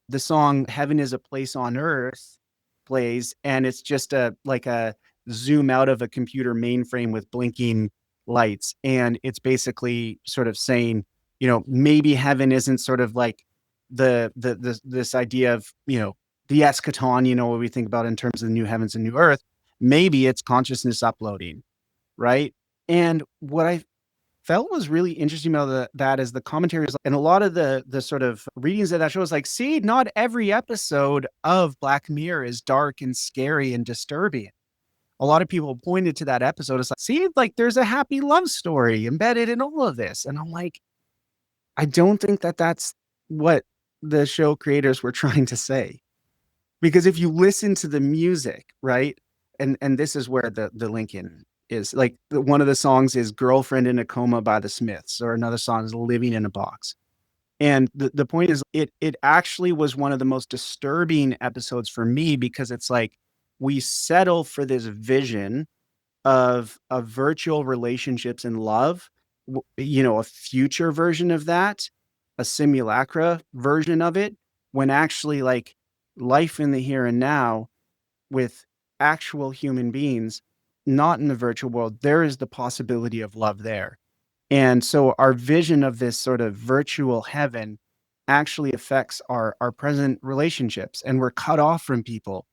the song Heaven is a Place on Earth plays, and it's just a zoom out of a computer mainframe with blinking lights. And it's basically sort of saying, you know, maybe heaven isn't sort of like this idea of, you know, the eschaton, you know, what we think about in terms of the new heavens and new earth. Maybe it's consciousness uploading, right? And what I felt was really interesting about that is the commentaries and a lot of the sort of readings of that show is like, see, not every episode of Black Mirror is dark and scary and disturbing. A lot of people pointed to that episode as like, see, like there's a happy love story embedded in all of this. And I'm like, I don't think that that's what the show creators were trying to say. Because if you listen to the music, right, and this is where the Lincoln is, like one of the songs is Girlfriend in a Coma by the Smiths, or another song is Living in a Box. And the point is, it actually was one of the most disturbing episodes for me, because it's like we settle for this vision of virtual relationships and love, you know, a future version of that, a simulacra version of it, when actually like life in the here and now with actual human beings, not in the virtual world, there is the possibility of love there. And so our vision of this sort of virtual heaven actually affects our present relationships, and we're cut off from people.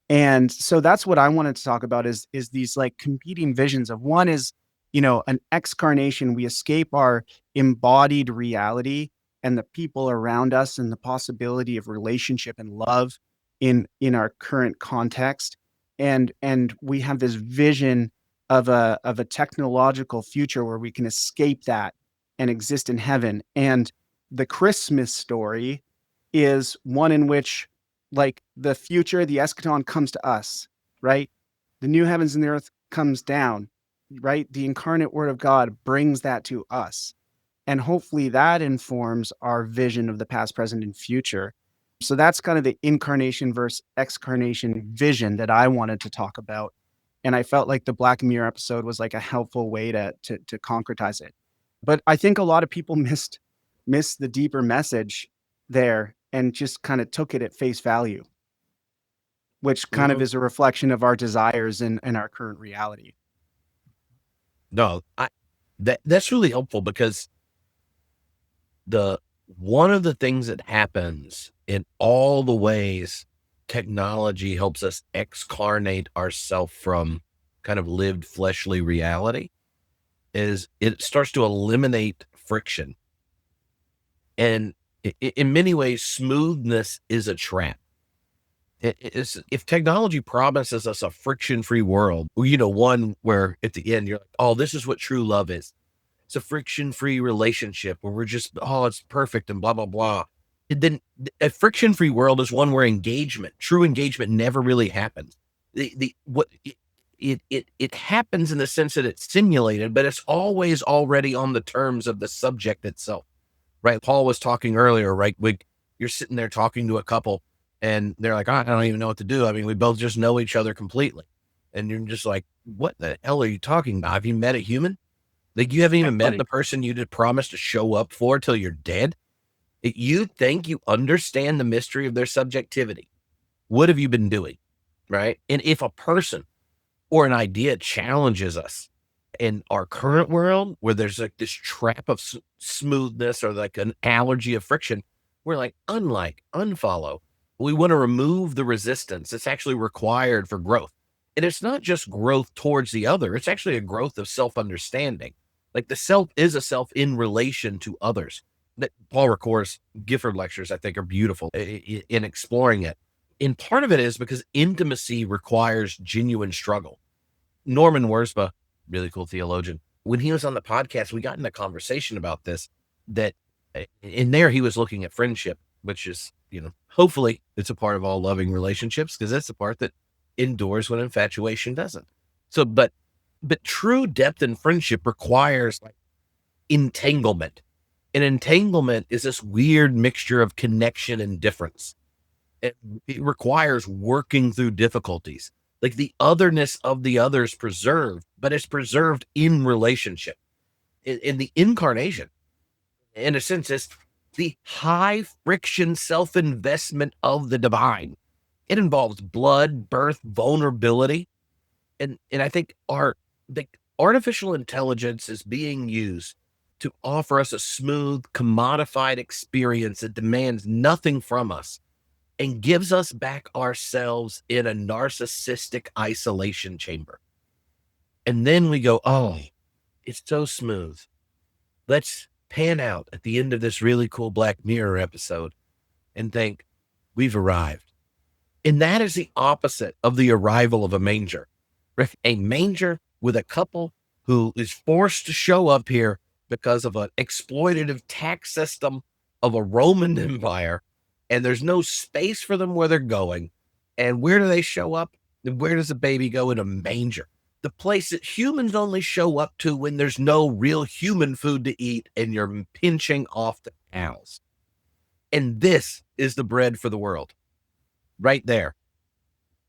And so that's what I wanted to talk about is these like competing visions of one is, an ex-carnation. We escape our embodied reality and the people around us and the possibility of relationship and love in our current context. And we have this vision of a technological future where we can escape that and exist in heaven. And the Christmas story is one in which, like, the future, the eschaton comes to us, right? The new heavens and the earth comes down, right? The incarnate word of God brings that to us. And hopefully that informs our vision of the past, present, and future. So that's kind of the incarnation versus excarnation vision that I wanted to talk about. And I felt like the Black Mirror episode was like a helpful way to concretize it. But I think a lot of people missed the deeper message there and just kind of took it at face value, which kind of is a reflection of our desires and our current reality. No, that's really helpful, because one of the things that happens in all the ways technology helps us excarnate ourselves from kind of lived fleshly reality is it starts to eliminate friction. And in many ways, smoothness is a trap. If technology promises us a friction-free world, one where at the end you're like, oh, this is what true love is. It's a friction-free relationship where we're just, oh, it's perfect and blah, blah, blah. And then a friction-free world is one where true engagement never really happens. It happens in the sense that it's simulated, but it's always already on the terms of the subject itself, right? Paul was talking earlier, right? You're sitting there talking to a couple and they're like, I don't even know what to do. I mean, we both just know each other completely. And you're just like, what the hell are you talking about? Have you met a human? Like, you haven't even met the person you did promise to show up for till you're dead. You think you understand the mystery of their subjectivity. What have you been doing? Right. And if a person or an idea challenges us in our current world, where there's like this trap of smoothness or like an allergy of friction, we're like, unfollow. We want to remove the resistance. It's actually required for growth. And it's not just growth towards the other. It's actually a growth of self-understanding. Like, the self is a self in relation to others. That Paul Ricoeur's Gifford lectures, I think, are beautiful in exploring it. And part of it is because intimacy requires genuine struggle. Norman Wurzba, really cool theologian, when he was on the podcast, we got in a conversation about this, that in there he was looking at friendship, which is, hopefully it's a part of all loving relationships, because that's the part that endures when infatuation doesn't. So, but true depth in friendship requires like entanglement. And entanglement is this weird mixture of connection and difference. It requires working through difficulties. Like, the otherness of the other is preserved, but it's preserved in relationship. In the incarnation, in a sense, is the high friction self-investment of the divine. It involves blood, birth, vulnerability. And I think the artificial intelligence is being used to offer us a smooth, commodified experience that demands nothing from us and gives us back ourselves in a narcissistic isolation chamber. And then we go, oh, it's so smooth. Let's pan out at the end of this really cool Black Mirror episode and think, we've arrived. And that is the opposite of the arrival of a manger. A manger with a couple who is forced to show up here because of an exploitative tax system of a Roman Empire, and there's no space for them where they're going. And where do they show up? And where does the baby go? In a manger. The place that humans only show up to when there's no real human food to eat and you're pinching off the cows. And this is the bread for the world. Right there.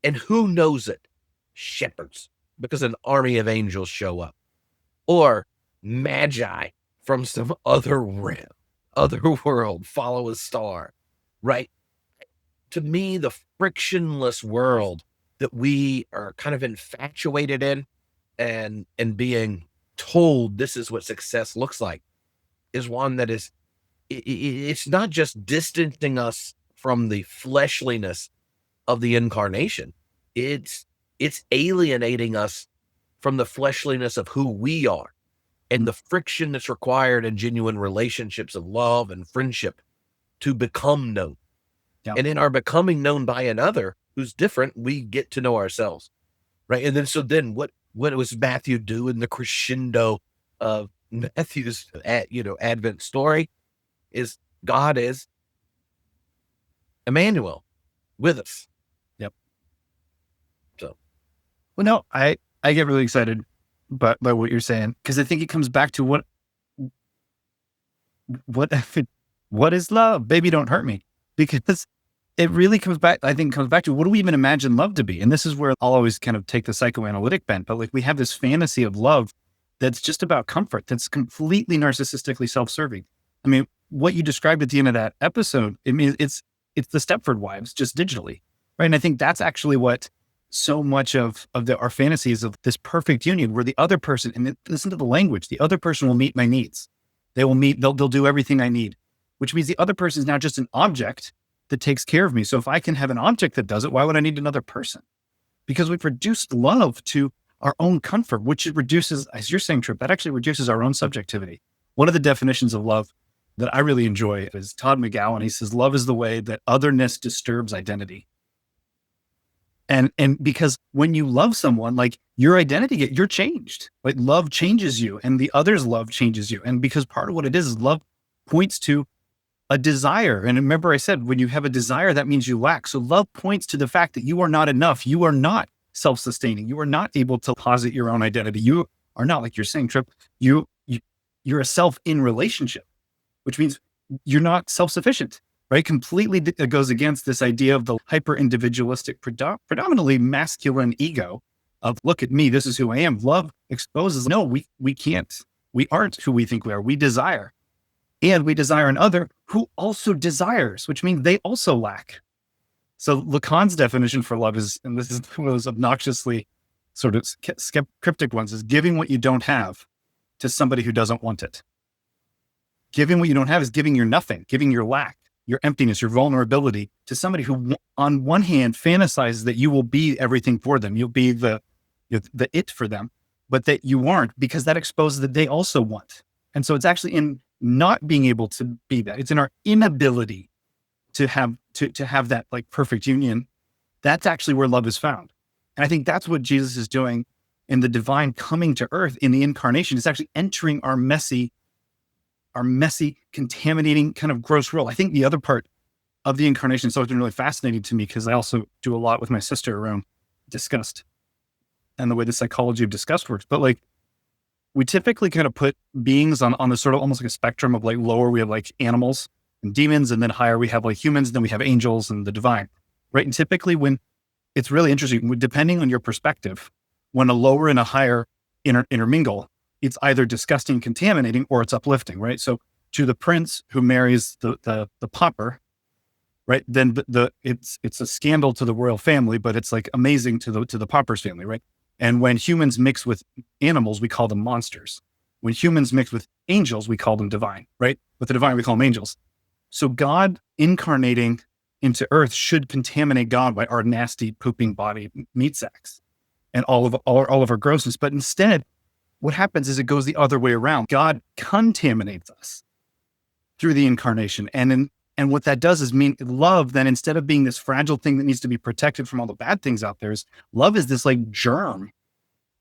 And who knows it? Shepherds, because an army of angels show up. Or magi from some other realm, other world, follow a star, right? To me, the frictionless world that we are kind of infatuated in and being told this is what success looks like is one that is it's not just distancing us from the fleshliness of the incarnation. It's alienating us from the fleshliness of who we are and the friction that's required in genuine relationships of love and friendship to become known. Yeah. And in our becoming known by another who's different, we get to know ourselves, right? And then what was Matthew do in the crescendo of Matthew's Advent story is God is Emmanuel with us. Yep. So, well, no, I get really excited by what you're saying, because I think it comes back to what is love? Baby, don't hurt me. Because it really comes back, I think, comes back to what do we even imagine love to be? And this is where I'll always kind of take the psychoanalytic bent, but like we have this fantasy of love that's just about comfort, that's completely narcissistically self-serving. I mean, what you described at the end of that episode, I mean, it's the Stepford Wives, just digitally, right? And I think that's actually what so much of our fantasies of this perfect union, where the other person, and listen to the language, the other person will meet my needs. They'll do everything I need, which means the other person is now just an object that takes care of me. So if I can have an object that does it, why would I need another person? Because we've reduced love to our own comfort, which reduces, as you're saying, Trip, that actually reduces our own subjectivity. One of the definitions of love that I really enjoy is Todd McGowan. He says, love is the way that otherness disturbs identity. And because when you love someone, like your identity, you're changed. Like love changes you and the other's love changes you. And because part of what it is love points to a desire. And remember I said, when you have a desire, that means you lack. So love points to the fact that you are not enough. You are not self-sustaining. You are not able to posit your own identity. You are not, like you're saying, Trip, you're a self in relationship, which means you're not self-sufficient, right? Completely goes against this idea of the hyper-individualistic, predominantly masculine ego of, look at me, this is who I am. Love exposes, no, we can't. We aren't who we think we are. We desire. And we desire an other who also desires, which means they also lack. So Lacan's definition for love is, and this is one of those obnoxiously sort of cryptic ones, is giving what you don't have to somebody who doesn't want it. Giving what you don't have is giving your nothing, giving your lack, your emptiness, your vulnerability to somebody who, on one hand, fantasizes that you will be everything for them. You'll be the it for them, but that you aren't, because that exposes that they also want. And so it's actually in not being able to be that. It's in our inability to have that like perfect union. That's actually where love is found. And I think that's what Jesus is doing in the divine coming to earth in the incarnation. It's actually entering our messy, contaminating kind of gross world. I think the other part of the incarnation has always been really fascinating to me, because I also do a lot with my sister around disgust and the way the psychology of disgust works. But like, we typically kind of put beings on the sort of almost like a spectrum of like lower, we have like animals and demons, and then higher we have like humans, and then we have angels and the divine, right? And typically when it's really interesting, depending on your perspective, when a lower and a higher intermingle, it's either disgusting, contaminating, or it's uplifting, right? So to the prince who marries the pauper, right? Then it's a scandal to the royal family, but it's like amazing to the pauper's family, right? And when humans mix with animals, we call them monsters. When humans mix with angels, we call them divine, right? With the divine, we call them angels. So God incarnating into earth should contaminate God by our nasty pooping body meat sacks and all of our grossness. But instead, what happens is it goes the other way around. God contaminates us through the incarnation. And what that does is mean love, then instead of being this fragile thing that needs to be protected from all the bad things out there, is love is this like germ,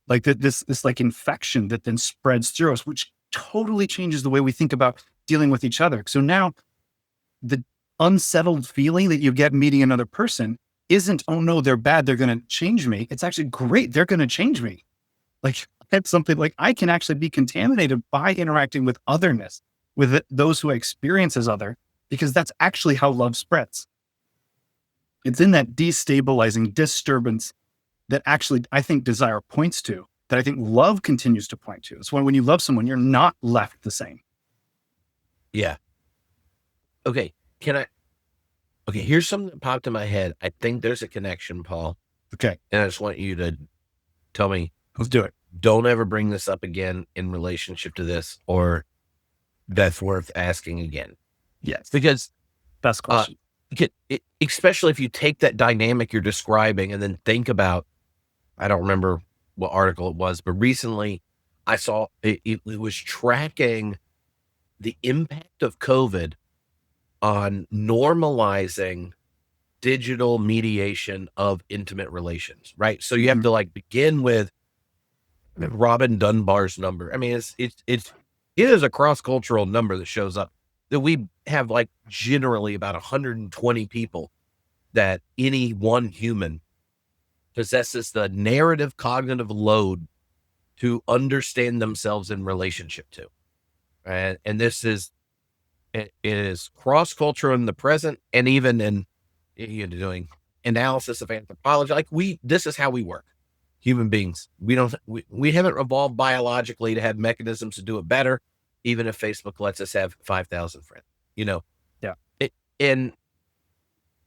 like this like infection that then spreads through us, which totally changes the way we think about dealing with each other. So now the unsettled feeling that you get meeting another person isn't, oh no, they're bad, they're going to change me. It's actually great, they're going to change me. Like it's something like I can actually be contaminated by interacting with otherness, with those who I experience as other, because that's actually how love spreads. It's in that destabilizing disturbance that actually I think desire points to, that I think love continues to point to. It's when you love someone, you're not left the same. Yeah. Okay. Here's something that popped in my head. I think there's a connection, Paul. Okay. And I just want you to tell me. Let's do it. Don't ever bring this up again in relationship to this, or that's worth asking again. Yes. Because Best question. especially if you take that dynamic you're describing and then think about, I don't remember what article it was, but recently I saw it was tracking the impact of COVID on normalizing digital mediation of intimate relations, right? So you have to like begin with Robin Dunbar's number. I mean, it is a cross-cultural number that shows up, that we have like generally about 120 people that any one human possesses the narrative cognitive load to understand themselves in relationship to. And this is, it is cross-cultural in the present, and even in doing analysis of anthropology. Like this is how we work. Human beings, we haven't evolved biologically to have mechanisms to do it better, even if Facebook lets us have 5,000 friends, Yeah. And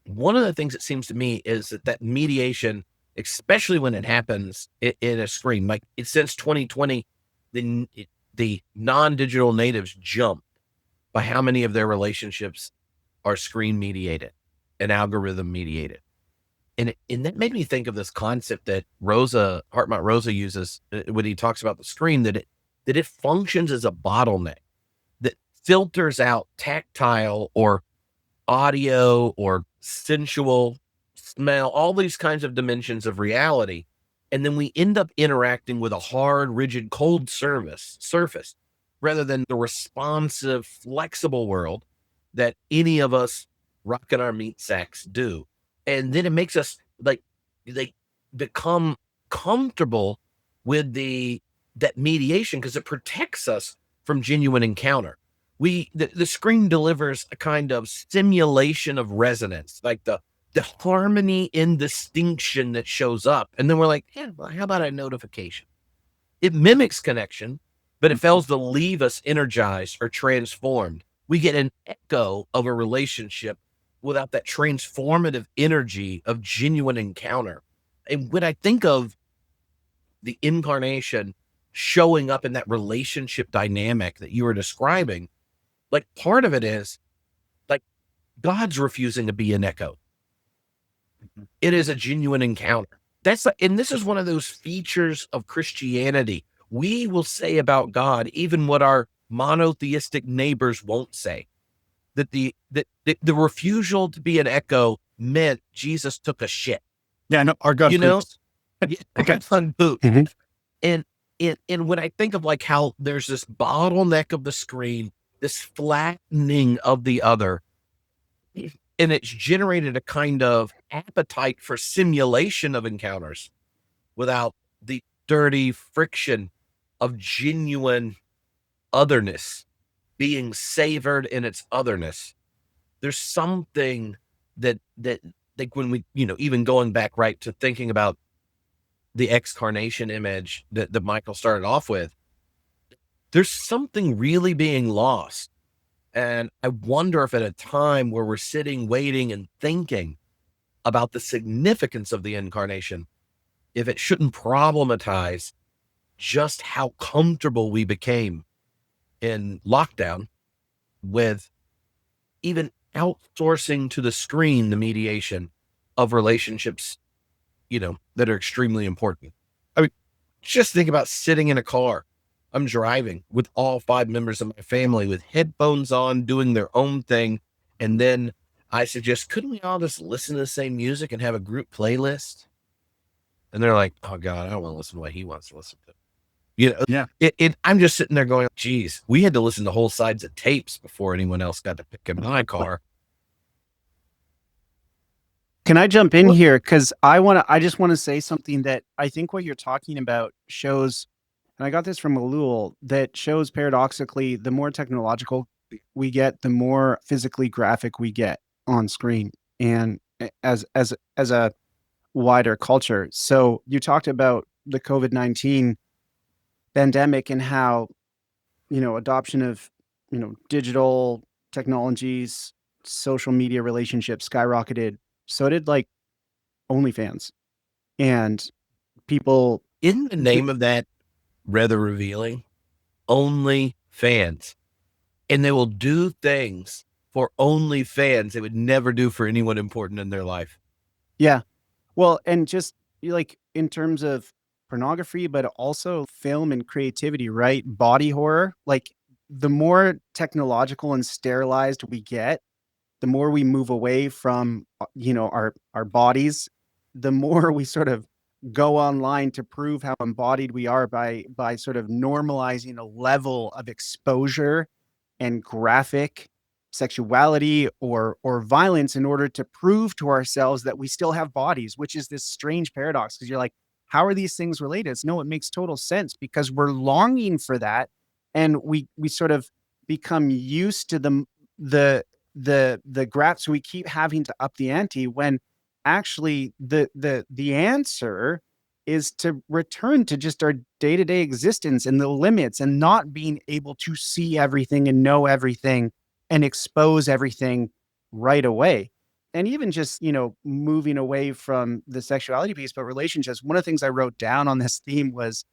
one of the things it seems to me is that mediation, especially when it happens in a screen, like since 2020, the non-digital natives jumped by how many of their relationships are screen mediated and algorithm mediated. And that made me think of this concept that Hartmut Rosa uses when he talks about the screen, that it functions as a bottleneck that filters out tactile or audio or sensual, smell, all these kinds of dimensions of reality. And then we end up interacting with a hard, rigid, cold surface rather than the responsive, flexible world that any of us rocking our meat sacks do. And then it makes us like become comfortable with that mediation, because it protects us from genuine encounter. The screen delivers a kind of simulation of resonance, like the harmony in distinction that shows up. And then we're like, yeah, well, how about a notification? It mimics connection, but it fails to leave us energized or transformed. We get an echo of a relationship without that transformative energy of genuine encounter. And when I think of the incarnation showing up in that relationship dynamic that you were describing, like part of it is like God's refusing to be an echo. It is a genuine encounter. And this is one of those features of Christianity. We will say about God even what our monotheistic neighbors won't say. That the refusal to be an echo meant Jesus took a shit. Yeah, no, our God, Okay, fun boot. And when I think of like how there's this bottleneck of the screen, this flattening of the other, and it's generated a kind of appetite for simulation of encounters without the dirty friction of genuine otherness being savored in its otherness. There's something that like when we, even going back right to thinking about the ex-carnation image that Michael started off with, there's something really being lost. And I wonder if at a time where we're sitting, waiting and thinking about the significance of the incarnation, if it shouldn't problematize just how comfortable we became in lockdown with even outsourcing to the screen the mediation of relationships, that are extremely important. I mean, just think about sitting in a car. I'm driving with all 5 members of my family with headphones on, doing their own thing. And then I suggest, couldn't we all just listen to the same music and have a group playlist? And they're like, oh God, I don't want to listen to what he wants to listen to. Yeah. I'm just sitting there going, geez, we had to listen to whole sides of tapes before anyone else got to pick in my car. Can I jump in here? Because I just want to say something that I think what you're talking about shows, and I got this from Alul, that shows paradoxically, the more technological we get, the more physically graphic we get on screen, and as a wider culture. So you talked about the COVID-19 pandemic and how, adoption of, digital technologies, social media relationships skyrocketed. So did like OnlyFans, and people. In the name of that, rather revealing, OnlyFans, and they will do things for OnlyFans. It would never do for anyone important in their life. Yeah. Well, and just like in terms of pornography, but also film and creativity, right? Body horror, like the more technological and sterilized we get, the more we move away from, our bodies, the more we sort of go online to prove how embodied we are by sort of normalizing a level of exposure and graphic sexuality or violence in order to prove to ourselves that we still have bodies, which is this strange paradox, because you're like, how are these things related? No, it makes total sense because we're longing for that, and we sort of become used to the graph, so we keep having to up the ante when actually the answer is to return to just our day-to-day existence and the limits, and not being able to see everything and know everything and expose everything right away. And even just, moving away from the sexuality piece, but relationships. One of the things I wrote down on this theme was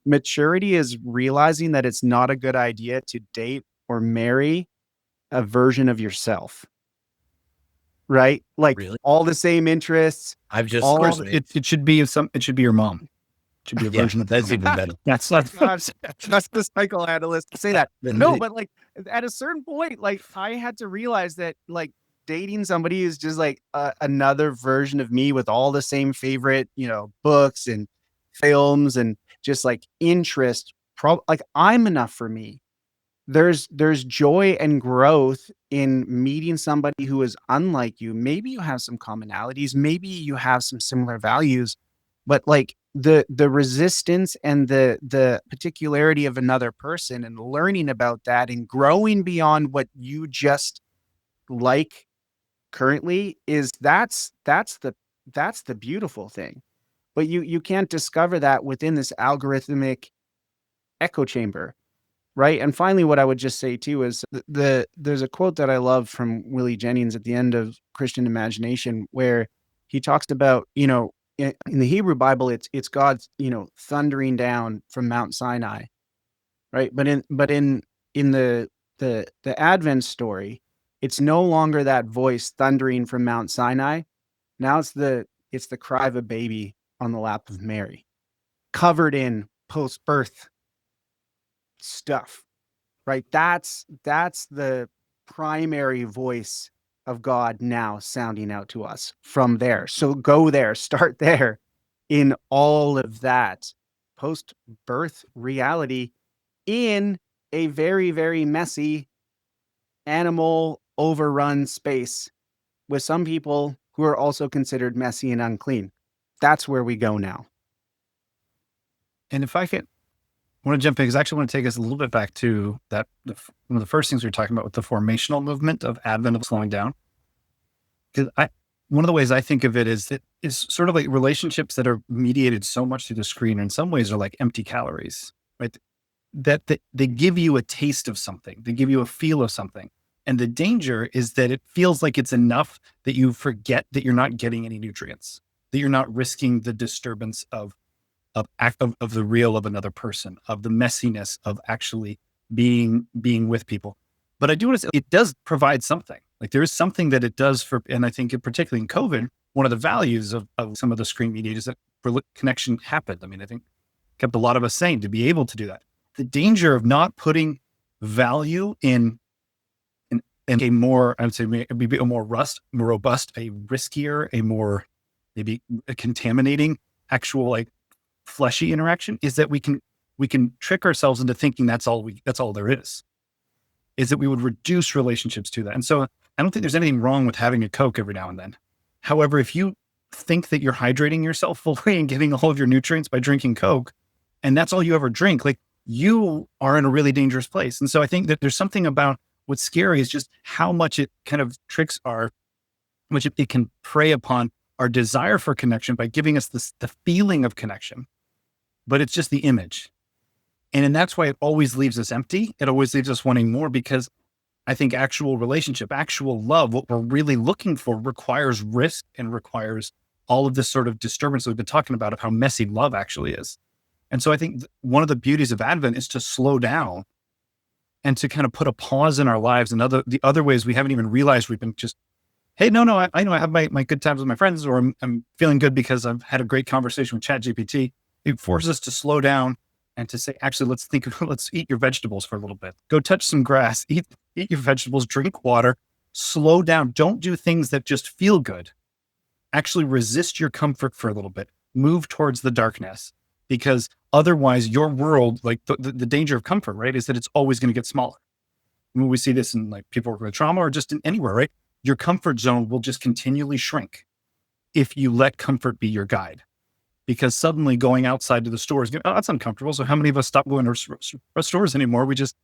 maturity is realizing that it's not a good idea to date or marry a version of yourself. Right? Like Really? all the same interests. I've just, All Of course, the- it should be your mom. It should be a yeah, version of that's your even mom. better. That's Gosh, trust the psychoanalyst to say that. No, but like at a certain point, like I had to realize that like dating somebody is just like another version of me with all the same favorite, books and films and just like interest. Like I'm enough for me. There's joy and growth in meeting somebody who is unlike you. Maybe you have some commonalities, maybe you have some similar values, but like the resistance and the particularity of another person and learning about that and growing beyond what you just like currently that's the beautiful thing. But you can't discover that within this algorithmic echo chamber. Right. And finally, what I would just say too is there's a quote that I love from Willie Jennings at the end of Christian Imagination, where he talks about, in the Hebrew Bible, it's God's, thundering down from Mount Sinai. Right. But in the Advent story, it's no longer that voice thundering from Mount Sinai. Now it's the cry of a baby on the lap of Mary, covered in post-birth stuff. Right? That's the primary voice of God now sounding out to us from there. So go there, start there in all of that post-birth reality in a very, very messy animal overrun space with some people who are also considered messy and unclean. That's where we go now. And if I can, I want to jump in because I actually want to take us a little bit back to that. One of the first things we were talking about with the formational movement of Advent of slowing down. Because one of the ways I think of it is that it's sort of like relationships that are mediated so much through the screen, or in some ways are like empty calories, right? That they give you a taste of something, they give you a feel of something. And the danger is that it feels like it's enough that you forget that you're not getting any nutrients, that you're not risking the disturbance of the real of another person, of the messiness of actually being with people. But I do want to say it does provide something. Like there is something that it does for, and I think particularly in COVID, one of the values of some of the screen media is that connection happened. I mean, I think kept a lot of us sane to be able to do that. The danger of not putting value in a more, I would say maybe a more robust, a riskier, a more maybe a contaminating actual like fleshy interaction is that we can trick ourselves into thinking that's all there is that we would reduce relationships to that. And so I don't think there's anything wrong with having a Coke every now and then. However, if you think that you're hydrating yourself fully and getting all of your nutrients by drinking Coke, and that's all you ever drink, like you are in a really dangerous place. And so I think that there's something about what's scary is just how much it kind of tricks which it can prey upon our desire for connection by giving us the feeling of connection. But it's just the image. And that's why it always leaves us empty. It always leaves us wanting more, because I think actual relationship, actual love, what we're really looking for requires risk and requires all of this sort of disturbance that we've been talking about of how messy love actually is. And so I think one of the beauties of Advent is to slow down and to kind of put a pause in our lives and the other ways we haven't even realized we've been just, hey, no, I know I have my good times with my friends, or I'm feeling good because I've had a great conversation with ChatGPT. It forces us to slow down and to say, actually, let's eat your vegetables for a little bit. Go touch some grass, eat your vegetables, drink water, slow down. Don't do things that just feel good. Actually resist your comfort for a little bit. Move towards the darkness, because otherwise your world, like the danger of comfort, right, is that it's always going to get smaller. I mean, we see this in like people working with trauma or just in anywhere, right? Your comfort zone will just continually shrink if you let comfort be your guide, because suddenly going outside to the stores, oh, that's uncomfortable. So how many of us stop going to stores anymore? We just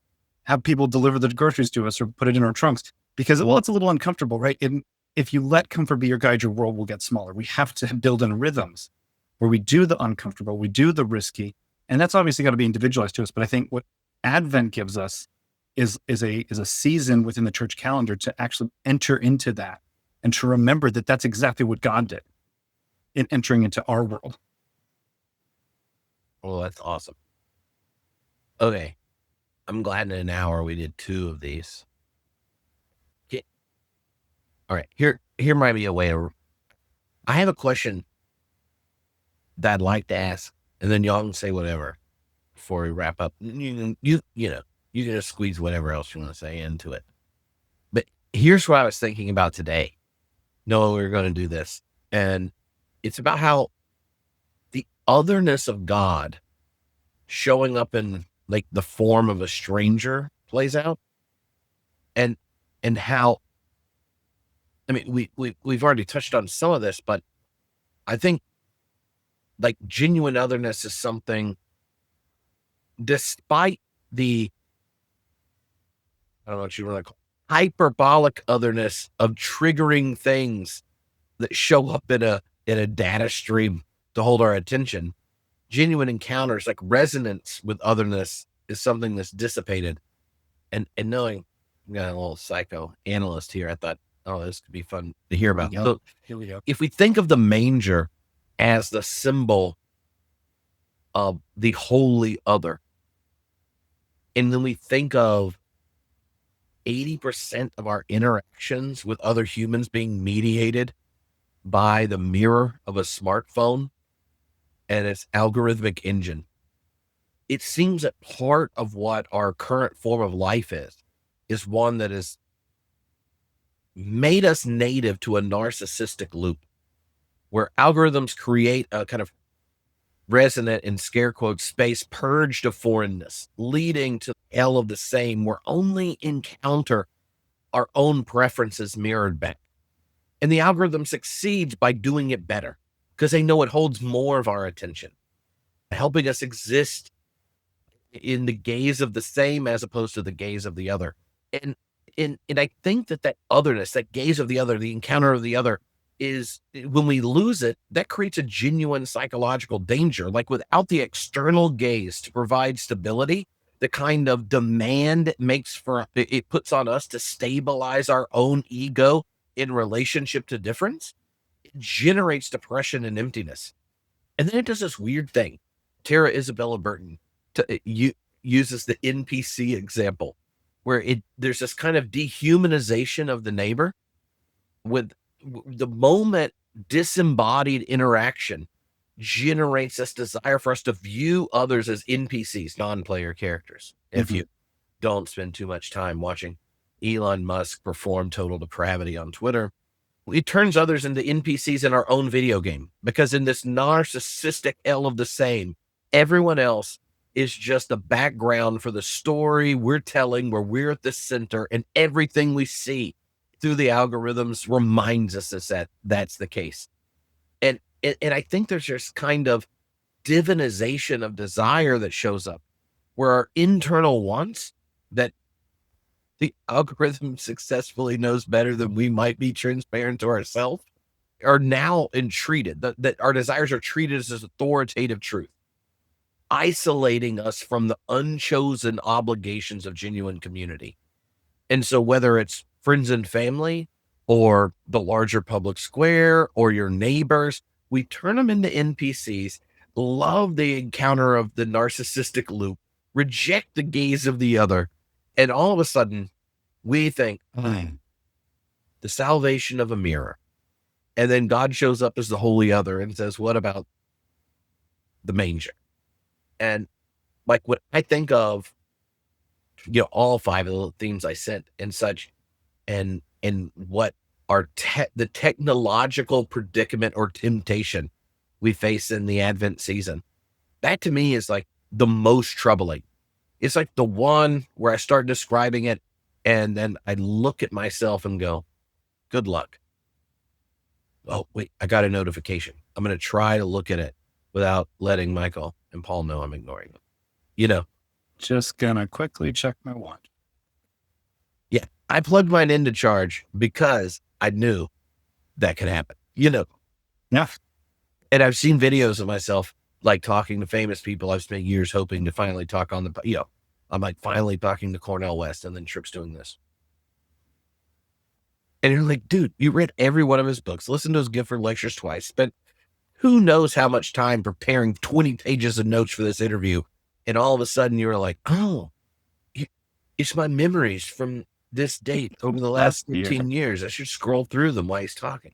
have people deliver the groceries to us or put it in our trunks because, well, it's a little uncomfortable, right? And if you let comfort be your guide, your world will get smaller. We have to build in rhythms where we do the uncomfortable, we do the risky, and that's obviously got to be individualized to us. But I think what Advent gives us is a season within the church calendar to actually enter into that and to remember that that's exactly what God did in entering into our world. Well, that's awesome. Okay. I'm glad in an hour we did 2 of these. Okay. All right. Here might be a way to... I have a question that I'd like to ask, and then y'all can say whatever before we wrap up. You can just squeeze whatever else you want to say into it. But here's what I was thinking about today. No, we were going to do this. And it's about how the otherness of God showing up in like the form of a stranger plays out. And how, I mean, we've already touched on some of this, but I think like genuine otherness is something, despite the, I don't know what you want to call it, hyperbolic otherness of triggering things that show up in a data stream to hold our attention. Genuine encounters, like resonance with otherness, is something that's dissipated. And knowing we got a little psychoanalyst here, I thought, oh, this could be fun to hear about. So Here we go. if we think of the manger as the symbol of the holy other, and then we think of 80% of our interactions with other humans being mediated by the mirror of a smartphone and its algorithmic engine, it seems that part of what our current form of life is one that has made us native to a narcissistic loop where algorithms create a kind of resonant, in scare quotes, space purged of foreignness, leading to hell of the same, where only encounter our own preferences mirrored back. And the algorithm succeeds by doing it better because they know it holds more of our attention, helping us exist in the gaze of the same as opposed to the gaze of the other. And I think that otherness, that gaze of the other, the encounter of the other, is, when we lose it, that creates a genuine psychological danger. Like without the external gaze to provide stability, the kind of demand it puts on us to stabilize our own ego in relationship to difference, it generates depression and emptiness. And then it does this weird thing. Tara Isabella Burton uses the NPC example, where there's this kind of dehumanization of the neighbor. With the moment disembodied interaction generates this desire for us to view others as NPCs, non-player characters. If you don't spend too much time watching Elon Musk perform total depravity on Twitter, it turns others into NPCs in our own video game, because in this narcissistic hell of the same, everyone else is just a background for the story we're telling, where we're at the center, and everything we see through the algorithms reminds us that that's the case. And I think there's just kind of divinization of desire that shows up, where our internal wants that the algorithm successfully knows better than we might be transparent to ourselves are now entreated, that our desires are treated as authoritative truth, isolating us from the unchosen obligations of genuine community. And so whether it's friends and family or the larger public square or your neighbors, we turn them into NPCs, love the encounter of the narcissistic loop, reject the gaze of the other, And all of a sudden, we think, the salvation of a mirror. And then God shows up as the holy other and says, what about the manger? And like when I think of, all 5 of the themes I sent and such, and what are the technological predicament or temptation we face in the Advent season, that to me is like the most troubling. It's like the one where I start describing it and then I look at myself and go, good luck. Oh, wait, I got a notification. I'm going to try to look at it without letting Michael and Paul know I'm ignoring them. Just gonna quickly check my watch. Yeah, I plugged mine into charge because I knew that could happen. Yeah. And I've seen videos of myself like talking to famous people. I've spent years hoping to finally talk on the, I'm like finally talking to Cornel West, and then Tripp's doing this. And you're like, dude, you read every one of his books, listened to his Gifford lectures twice, spent who knows how much time preparing 20 pages of notes for this interview. And all of a sudden you were like, oh, it's my memories from this date over the last 15 years. I should scroll through them while he's talking.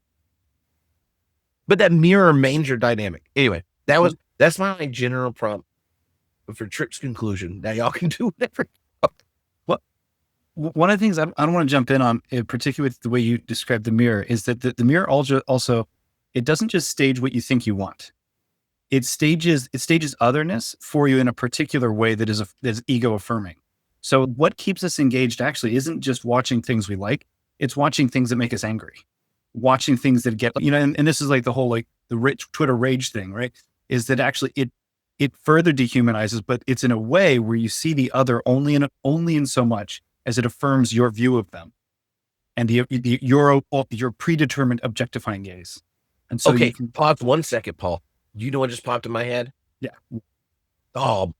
But that mirror manger dynamic. Anyway, that's my general prompt for Tripp's conclusion. Now y'all can do whatever. One of the things I don't want to jump in on, particularly with the way you describe the mirror, is that the mirror also, it doesn't just stage what you think you want. It stages otherness for you in a particular way that is ego affirming. So what keeps us engaged actually isn't just watching things we like, it's watching things that make us angry, watching things that get, and this is like the whole, like the rich Twitter rage thing, right? Is that actually it further dehumanizes, but it's in a way where you see the other only in so much as it affirms your view of them and your predetermined objectifying gaze. And so okay, pause 1 second, Paul. You know what just popped in my head? Yeah. Oh,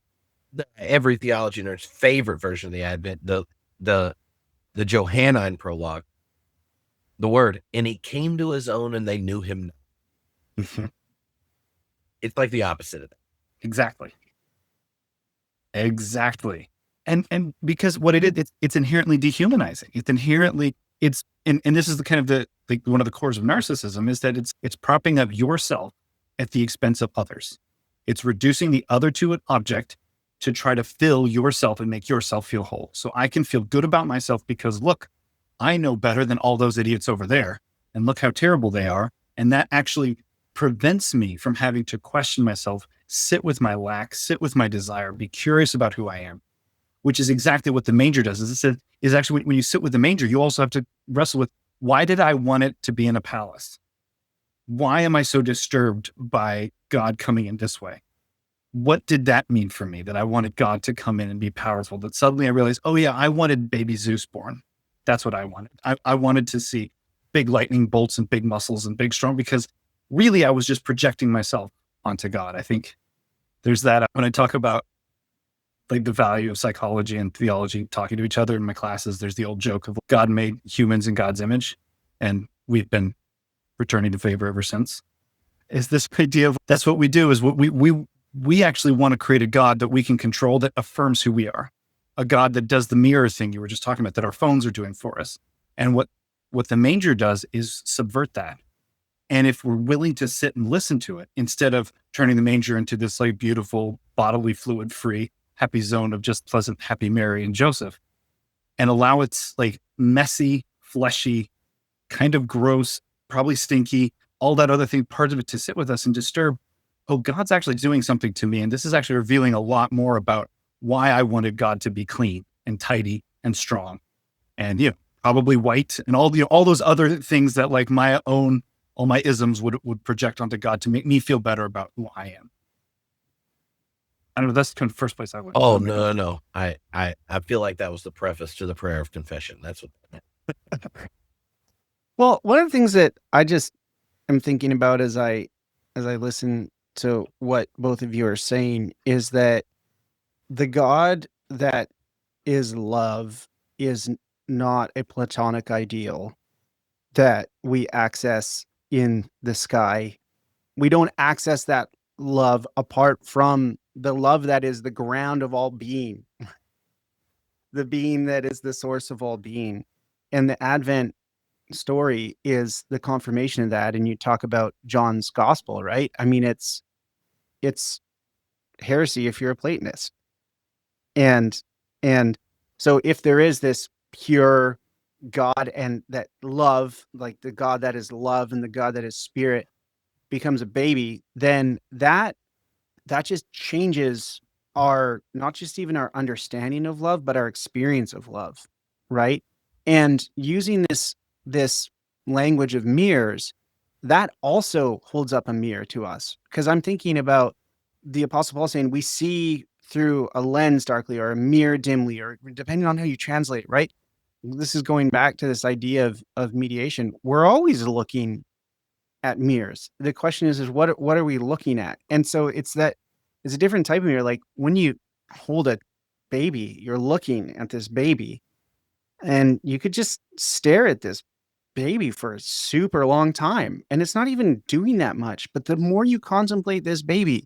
every theology nerd's favorite version of the Advent, the Johannine prologue, the word, and he came to his own and they knew him not. Mm-hmm. It's like the opposite of that. Exactly. And because what it is, it's inherently dehumanizing. And this is the kind of one of the cores of narcissism is that it's propping up yourself at the expense of others. It's reducing the other to an object to try to fill yourself and make yourself feel whole. So I can feel good about myself because look, I know better than all those idiots over there, and look how terrible they are. And that actually prevents me from having to question myself, sit with my lack, sit with my desire, be curious about who I am, which is exactly what the manger does. Is actually when you sit with the manger, you also have to wrestle with, why did I want it to be in a palace? Why am I so disturbed by God coming in this way? What did that mean for me, that I wanted God to come in and be powerful? That suddenly I realized, oh yeah, I wanted baby Zeus born. That's what I wanted. I wanted to see big lightning bolts and big muscles and big strong, because really I was just projecting myself onto God. I think there's that when I talk about like the value of psychology and theology talking to each other in my classes, there's the old joke of God made humans in God's image, and we've been returning to favor ever since. Is this idea of that's what we do, is what we actually want to create a God that we can control, that affirms who we are, a God that does the mirror thing you were just talking about, that our phones are doing for us. And what the manger does is subvert that. And if we're willing to sit and listen to it, instead of turning the manger into this like beautiful bodily fluid free happy zone of just pleasant, happy Mary and Joseph, and allow its like messy, fleshy, kind of gross, probably stinky, all that other thing, part of it to sit with us and disturb. Oh, God's actually doing something to me. And this is actually revealing a lot more about why I wanted God to be clean and tidy and strong and, probably white and all those other things that like all my isms would project onto God to make me feel better about who I am. I don't know. That's kind of the first place I went. Oh, no. I feel like that was the preface to the prayer of confession. That's what. Well, one of the things that I just am thinking about as I listen to what both of you are saying is that the God that is love is not a Platonic ideal that we access in the sky. We don't access that love apart from the love that is the ground of all being. the being that is the source of all being. And the Advent story is the confirmation of that. And you talk about John's gospel, right? I mean, it's heresy if you're a Platonist. And so if there is this pure God and that love, like the God that is love and the God that is spirit becomes a baby, then that just changes our, not just even our understanding of love, but our experience of love, right? And using this language of mirrors, that also holds up a mirror to us. Because I'm thinking about the Apostle Paul saying we see through a lens darkly or a mirror dimly, or depending on how you translate it, right? This is going back to this idea of mediation. We're always looking at mirrors. The question is what are we looking at? And so it's a different type of mirror. Like when you hold a baby, you're looking at this baby, and you could just stare at this baby for a super long time, and it's not even doing that much. But the more you contemplate this baby,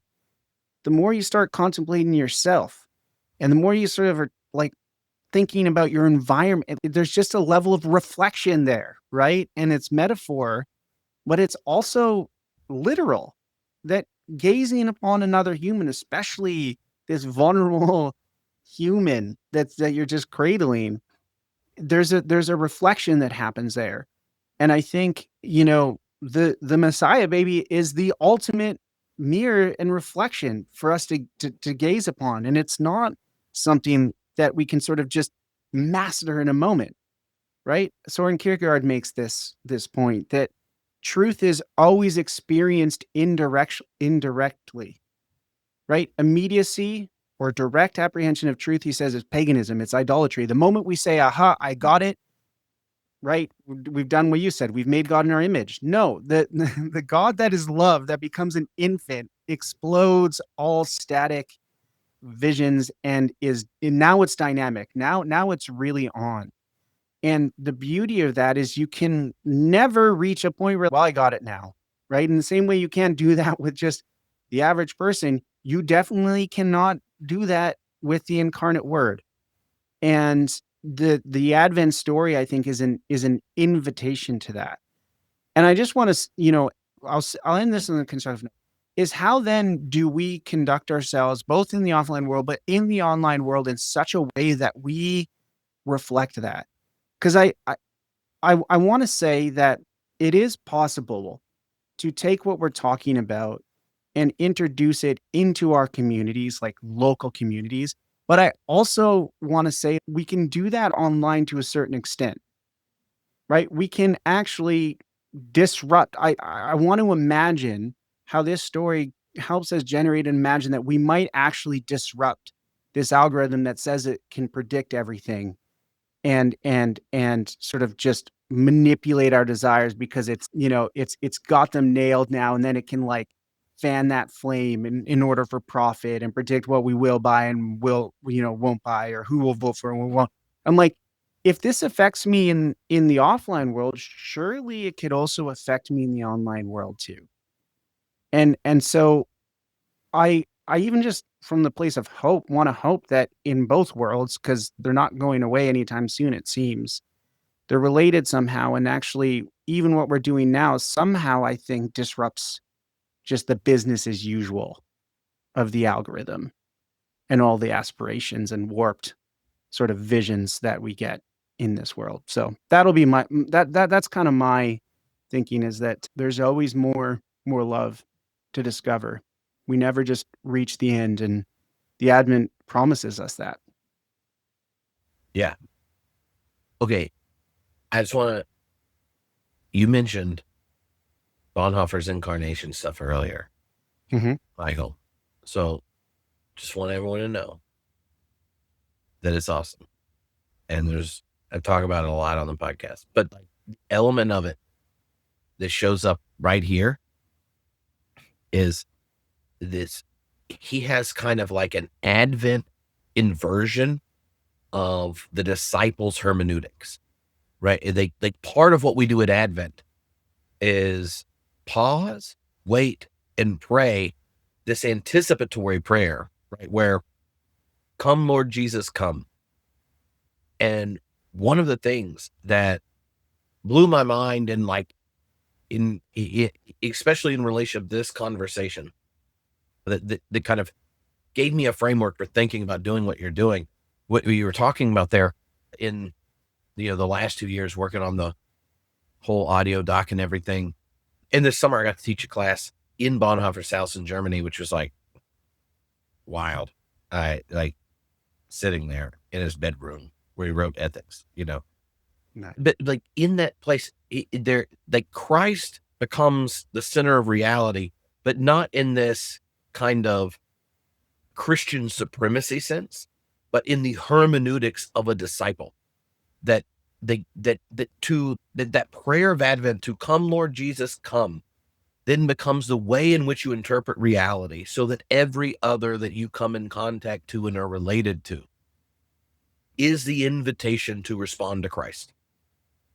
the more you start contemplating yourself, and the more you sort of are like thinking about your environment. There's just a level of reflection there, right? And it's metaphor, but it's also literal, that gazing upon another human, especially this vulnerable human that you're just cradling, there's a reflection that happens there. And I think, the Messiah baby is the ultimate mirror and reflection for us to gaze upon. And it's not something that we can sort of just master in a moment, right? Soren Kierkegaard makes this point that truth is always experienced indirectly, right? Immediacy or direct apprehension of truth, he says, is paganism. It's idolatry. The moment we say, aha, I got it, right? We've done what you said. We've made God in our image. No, the God that is love, that becomes an infant, explodes all static visions and now it's dynamic. Now it's really on. And the beauty of that is you can never reach a point where, well, I got it now, right? In the same way you can't do that with just the average person, you definitely cannot do that with the incarnate word. And the Advent story, I think, is an invitation to that. And I just want to, I'll end this in the constructive note, is how then do we conduct ourselves both in the offline world, but in the online world in such a way that we reflect that? Because I want to say that it is possible to take what we're talking about and introduce it into our communities, like local communities. But I also want to say we can do that online to a certain extent, right? We can actually disrupt. I want to imagine how this story helps us generate and imagine that we might actually disrupt this algorithm that says it can predict everything and sort of just manipulate our desires because it's got them nailed now, and then it can like fan that flame in order for profit and predict what we will buy and won't buy, or who will vote for and won't. I'm like, if this affects me in the offline world, surely it could also affect me in the online world too. And so I even just from the place of hope want to hope that in both worlds, because they're not going away anytime soon, it seems, they're related somehow. And actually, even what we're doing now somehow, I think, disrupts just the business as usual of the algorithm and all the aspirations and warped sort of visions that we get in this world. So that'll be that's kind of my thinking, is that there's always more love to discover. We never just reach the end, and the Advent promises us that. Yeah. Okay. I just want to, you mentioned Bonhoeffer's Incarnation stuff earlier, Michael. So just want everyone to know that it's awesome. And I talk about it a lot on the podcast, but the element of it that shows up right here is this. He has kind of like an Advent inversion of the disciples' hermeneutics, right? Like part of what we do at Advent is pause, wait, and pray this anticipatory prayer, right? Where, come, Lord Jesus, come. And one of the things that blew my mind and like especially in relation to this conversation that kind of gave me a framework for thinking about doing what you're doing, what you were talking about there in, the last 2 years working on the whole audio doc and everything. And this summer I got to teach a class in Bonhoeffer's house in Germany, which was like wild. I like sitting there in his bedroom where he wrote ethics, Nice. but like in that place there, like Christ becomes the center of reality, but not in this kind of Christian supremacy sense, but in the hermeneutics of a disciple. That that prayer of Advent, to come, Lord Jesus, come, then becomes the way in which you interpret reality, so that every other that you come in contact to and are related to is the invitation to respond to Christ.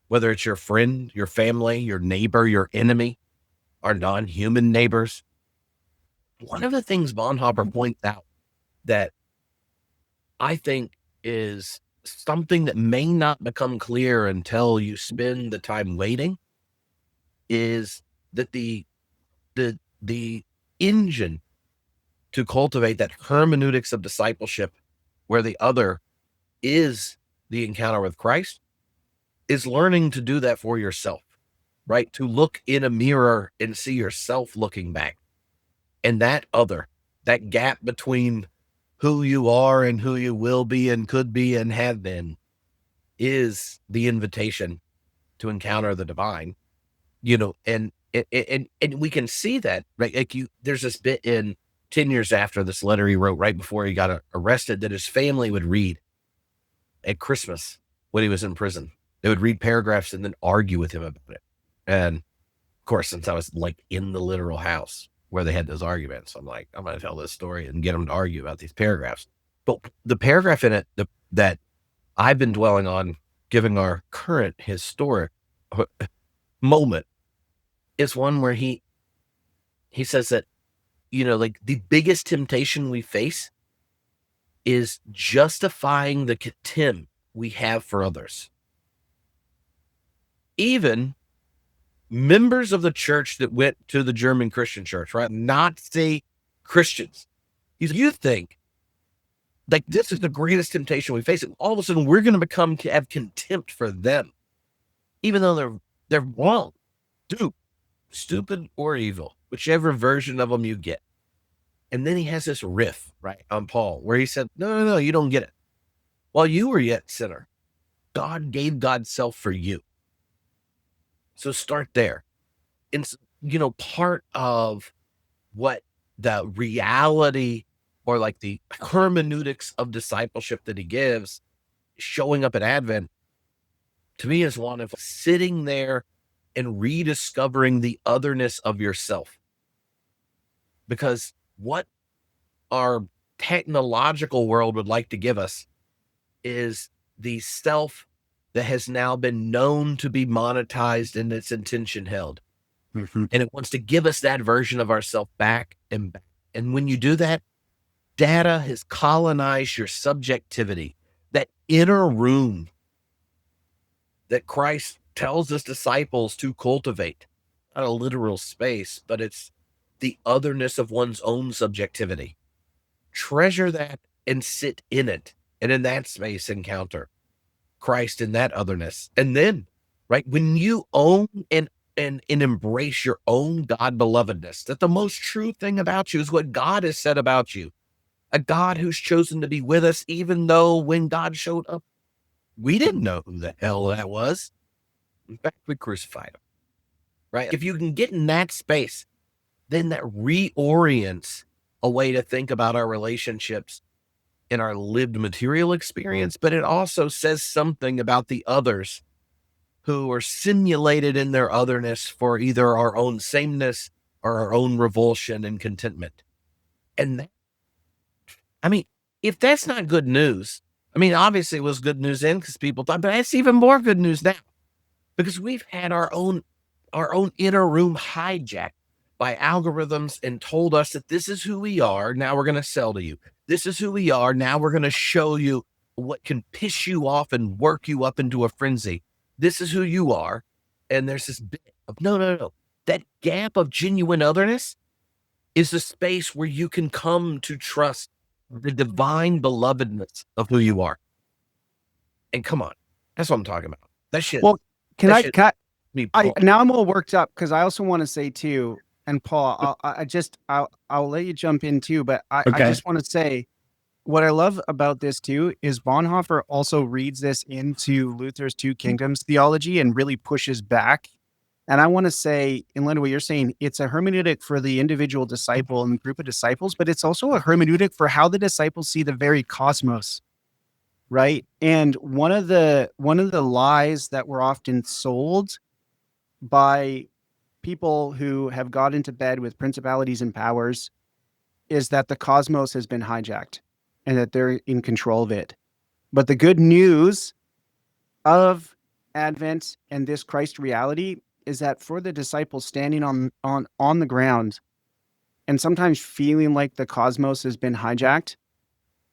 Whether it's your friend, your family, your neighbor, your enemy, our non-human neighbors. One of the things Bonhoeffer points out that I think is something that may not become clear until you spend the time waiting is that the engine to cultivate that hermeneutics of discipleship, where the other is the encounter with Christ, is learning to do that for yourself, right? To look in a mirror and see yourself looking back. And that other, that gap between who you are and who you will be and could be and have been, is the invitation to encounter the divine, and we can see that, right? Like there's this bit in 10 years after this letter he wrote right before he got arrested that his family would read at Christmas when he was in prison. They would read paragraphs and then argue with him about it. And of course, since I was like in the literal house where they had those arguments, I'm like, I'm going to tell this story and get them to argue about these paragraphs. But the paragraph in it that I've been dwelling on, given our current historic moment, is one where he says that, like the biggest temptation we face is justifying the contempt we have for others. Even members of the church that went to the German Christian church, right? Nazi Christians. You think like this is the greatest temptation we face. And all of a sudden we're going to have contempt for them, even though they're wrong, stupid or evil, whichever version of them you get. And then he has this riff, right, on Paul, where he said, no, you don't get it. While you were yet sinner, God gave God's self for you. So start there. And, part of what the reality or like the hermeneutics of discipleship that he gives, showing up at Advent, to me is one of sitting there and rediscovering the otherness of yourself. Because what our technological world would like to give us is the self that has now been known to be monetized and its intention held. Mm-hmm. And it wants to give us that version of ourself back and back. And when you do that, data has colonized your subjectivity, that inner room that Christ tells his disciples to cultivate. Not a literal space, but it's the otherness of one's own subjectivity. Treasure that and sit in it. And in that space, encounter Christ in that otherness. And then, right, when you own and embrace your own God-belovedness, that the most true thing about you is what God has said about you. A God who's chosen to be with us, even though when God showed up, we didn't know who the hell that was. In fact, we crucified him, right? If you can get in that space, then that reorients a way to think about our relationships in our lived material experience, but it also says something about the others who are simulated in their otherness for either our own sameness or our own revulsion and contentment. And that, if that's not good news, obviously it was good news then because people thought, but that's even more good news now because we've had our own inner room hijacked by algorithms and told us that this is who we are. Now we're going to sell to you. This is who we are. Now we're going to show you what can piss you off and work you up into a frenzy. This is who you are. And there's this bit of, no. That gap of genuine otherness is the space where you can come to trust the divine belovedness of who you are. And come on, that's what I'm talking about. That shit. Well, can that I shit cut? me Now I'm all worked up because I also want to say too, and Paul, I'll let you jump in too, but I just want to say what I love about this too is Bonhoeffer also reads this into Luther's Two Kingdoms theology and really pushes back. And I want to say, in light of what you're saying, it's a hermeneutic for the individual disciple and the group of disciples, but it's also a hermeneutic for how the disciples see the very cosmos, right? And one of the lies that were often sold by people who have got into bed with principalities and powers is that the cosmos has been hijacked and that they're in control of it. But the good news of Advent and this Christ reality is that for the disciples standing on the ground and sometimes feeling like the cosmos has been hijacked,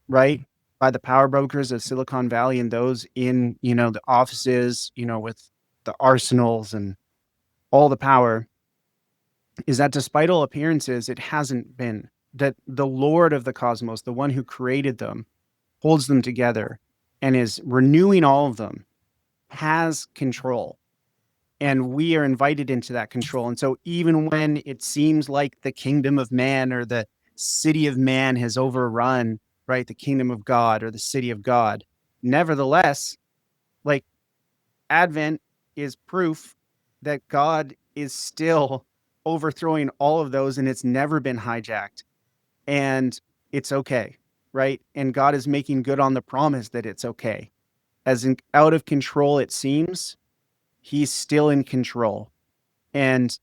right, by the power brokers of Silicon Valley and those in, the offices, with the arsenals and all the power, is that despite all appearances, it hasn't been. That the Lord of the cosmos, the one who created them, holds them together and is renewing all of them, has control. And we are invited into that control. And so even when it seems like the kingdom of man or the city of man has overrun, right, the kingdom of God or the city of God, nevertheless, like, Advent is proof that God is still overthrowing all of those and it's never been hijacked. And it's okay, right? And God is making good on the promise that it's okay. As out of control it seems, he's still in control. And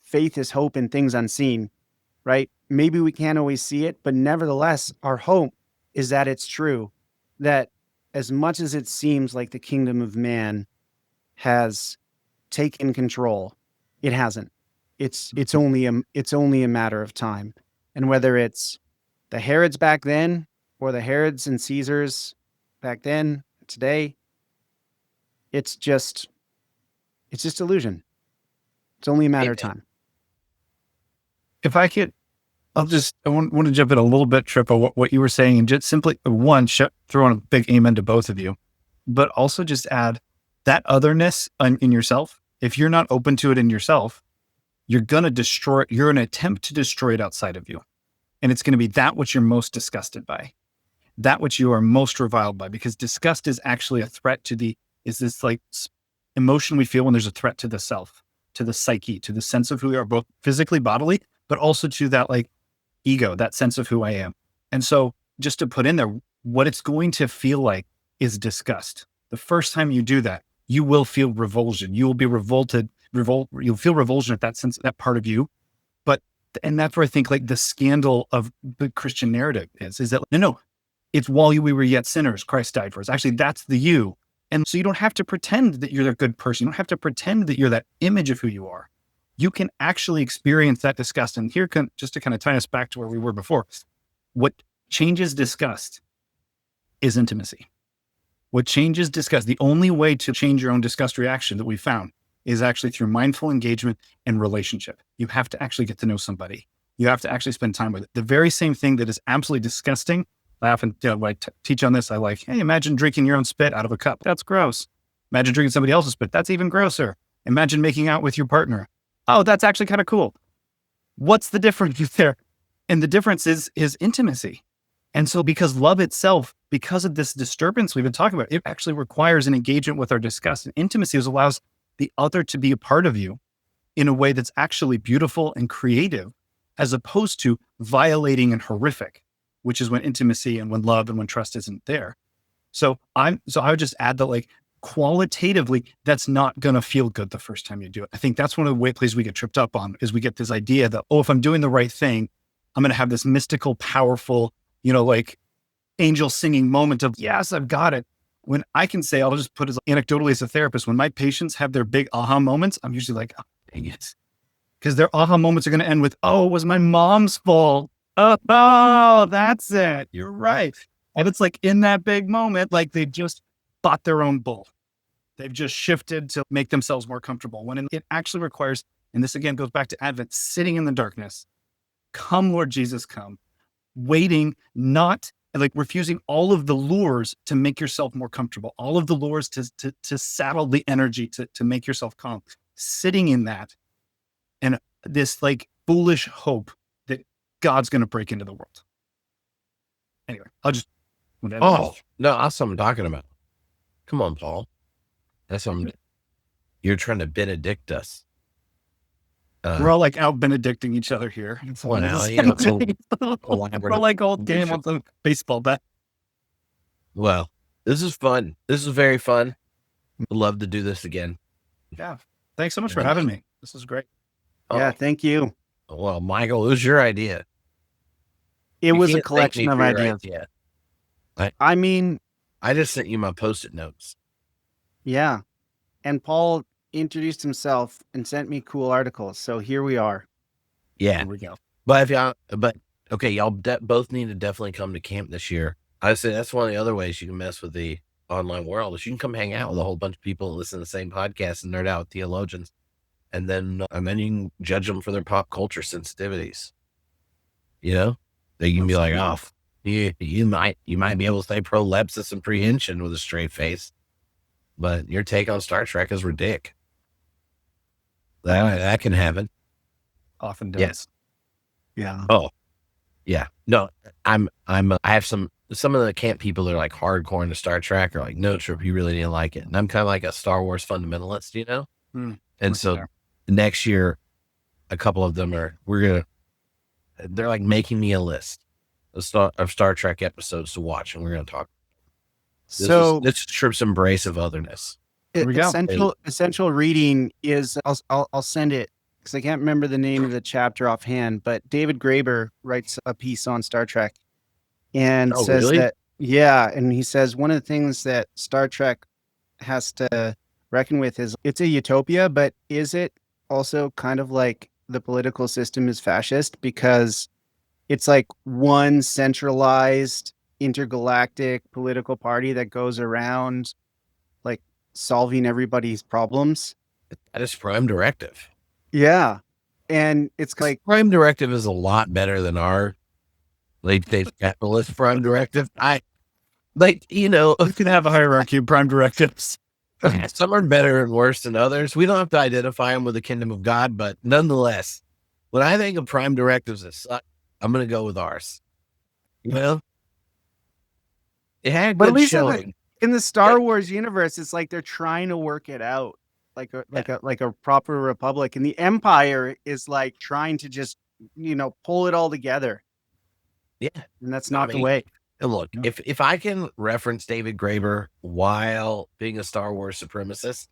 faith is hope in things unseen, right? Maybe we can't always see it, but nevertheless, our hope is that it's true, that as much as it seems like the kingdom of man has taken control, it hasn't. It's only a matter of time. And whether it's the Herods back then or the Herods and Caesars back then, today, it's just illusion. It's only a matter of time. If I could, I want to jump in a little bit, Tripp, of what you were saying, and just simply, one, throw in a big amen to both of you, but also just add that otherness in yourself. If you're not open to it in yourself, you're going to destroy it. You're going to attempt to destroy it outside of you. And it's going to be that which you're most disgusted by, that which you are most reviled by, because disgust is actually a threat to is this like emotion we feel when there's a threat to the self, to the psyche, to the sense of who we are, both physically, bodily, but also to that like ego, that sense of who I am. And so just to put in there, what it's going to feel like is disgust. The first time you do that, you will feel revulsion. You will be revolted. You'll feel revulsion at that sense, that part of you. And that's where I think like the scandal of the Christian narrative is that, no, it's while we were yet sinners, Christ died for us. Actually, that's the you. And so you don't have to pretend that you're a good person. You don't have to pretend that you're that image of who you are. You can actually experience that disgust. And here, just to kind of tie us back to where we were before, what changes disgust is intimacy. What changes disgust, the only way to change your own disgust reaction that we found is actually through mindful engagement and relationship. You have to actually get to know somebody. You have to actually spend time with it. The very same thing that is absolutely disgusting. I often, when I teach on this, I like, hey, imagine drinking your own spit out of a cup. That's gross. Imagine drinking somebody else's spit. That's even grosser. Imagine making out with your partner. Oh, that's actually kind of cool. What's the difference there? And the difference is intimacy. And so because love itself, because of this disturbance we've been talking about, it actually requires an engagement with our disgust. And intimacy allows the other to be a part of you in a way that's actually beautiful and creative, as opposed to violating and horrific, which is when intimacy and when love and when trust isn't there. So I would just add that, like, qualitatively, that's not going to feel good the first time you do it. I think that's one of the places we get tripped up on, is we get this idea that, oh, if I'm doing the right thing, I'm going to have this mystical, powerful, like angel singing moment of, yes, I've got it. When I can say, I'll just put as anecdotally as a therapist, when my patients have their big aha moments, I'm usually like, oh, dang it. Because their aha moments are going to end with, oh, it was my mom's fault. Oh, that's it. You're right. And it's like in that big moment, like they just bought their own bull. They've just shifted to make themselves more comfortable when it actually requires, and this again goes back to Advent, sitting in the darkness. Come, Lord Jesus, come. Waiting, not like refusing all of the lures to make yourself more comfortable, all of the lures to saddle the energy to make yourself calm. Sitting in that and this like foolish hope that God's going to break into the world. Anyway, I'll just. Oh, no, that's what I'm talking about. Come on, Paul. That's what you're trying to benedict us. We're all like out benedicting each other here. Well, now, you know, we're like old game on the baseball bat. Well, this is fun. This is very fun. I'd love to do this again. Yeah. Thanks so much for having me. This is great. Yeah, thank you. Well, Michael, it was your idea. It was a collection of ideas. Idea. I mean, I just sent you my Post-it notes. yeah. And Paul introduced himself and sent me cool articles. So here we are. Yeah. Here we go. But y'all both need to definitely come to camp this year. I say that's one of the other ways you can mess with the online world is you can come hang out with a whole bunch of people and listen to the same podcast and nerd out with theologians. And then you can judge them for their pop culture sensitivities. You know, they can be like, oh, you might be able to say prolepsis and prehension with a straight face, but your take on Star Trek is ridiculous. That can happen. Often does. Yes. Yeah. Oh, yeah. No, I have some of the camp people that are like hardcore into Star Trek are like, no, Trip, you really didn't like it. And I'm kind of like a Star Wars fundamentalist, you know? And so next year, a couple of them they're like making me a list of Star Trek episodes to watch, and we're going to talk. This is Trip's embrace of otherness. Essential reading is, I'll send it because I can't remember the name of the chapter offhand, but David Graeber writes a piece on Star Trek and says that, and he says one of the things that Star Trek has to reckon with is it's a utopia, but is it also kind of like the political system is fascist because it's like one centralized intergalactic political party that goes around like solving everybody's problems. That is Prime Directive. Yeah. And it's like Prime Directive is a lot better than our late stage capitalist Prime Directive. You can have a hierarchy of Prime Directives. Some are better and worse than others. We don't have to identify them with the kingdom of God, but nonetheless, when I think of Prime Directives that suck, I'm going to go with ours. You know? It had good showing. In the Star Wars universe, it's like they're trying to work it out like a proper republic. And the Empire is like trying to just, pull it all together. Yeah. And that's not the way. And look, if I can reference David Graeber while being a Star Wars supremacist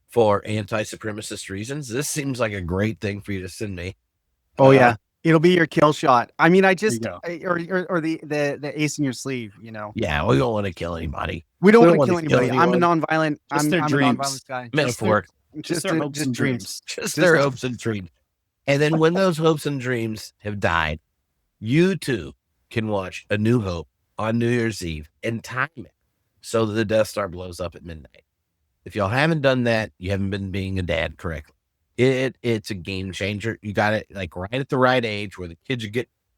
for anti-supremacist reasons, this seems like a great thing for you to send me. Oh, yeah. It'll be your kill shot. I mean, or the ace in your sleeve, Yeah, we don't want to kill anybody. We don't want to kill anybody. I'm a nonviolent. I'm a nonviolent guy. Metaphor. Just their hopes and dreams. Just their hopes and dreams. And then when those hopes and dreams have died, you too can watch A New Hope on New Year's Eve and time it so that the Death Star blows up at midnight. If y'all haven't done that, you haven't been being a dad correctly. It's a game changer. You got it like right at the right age where the kids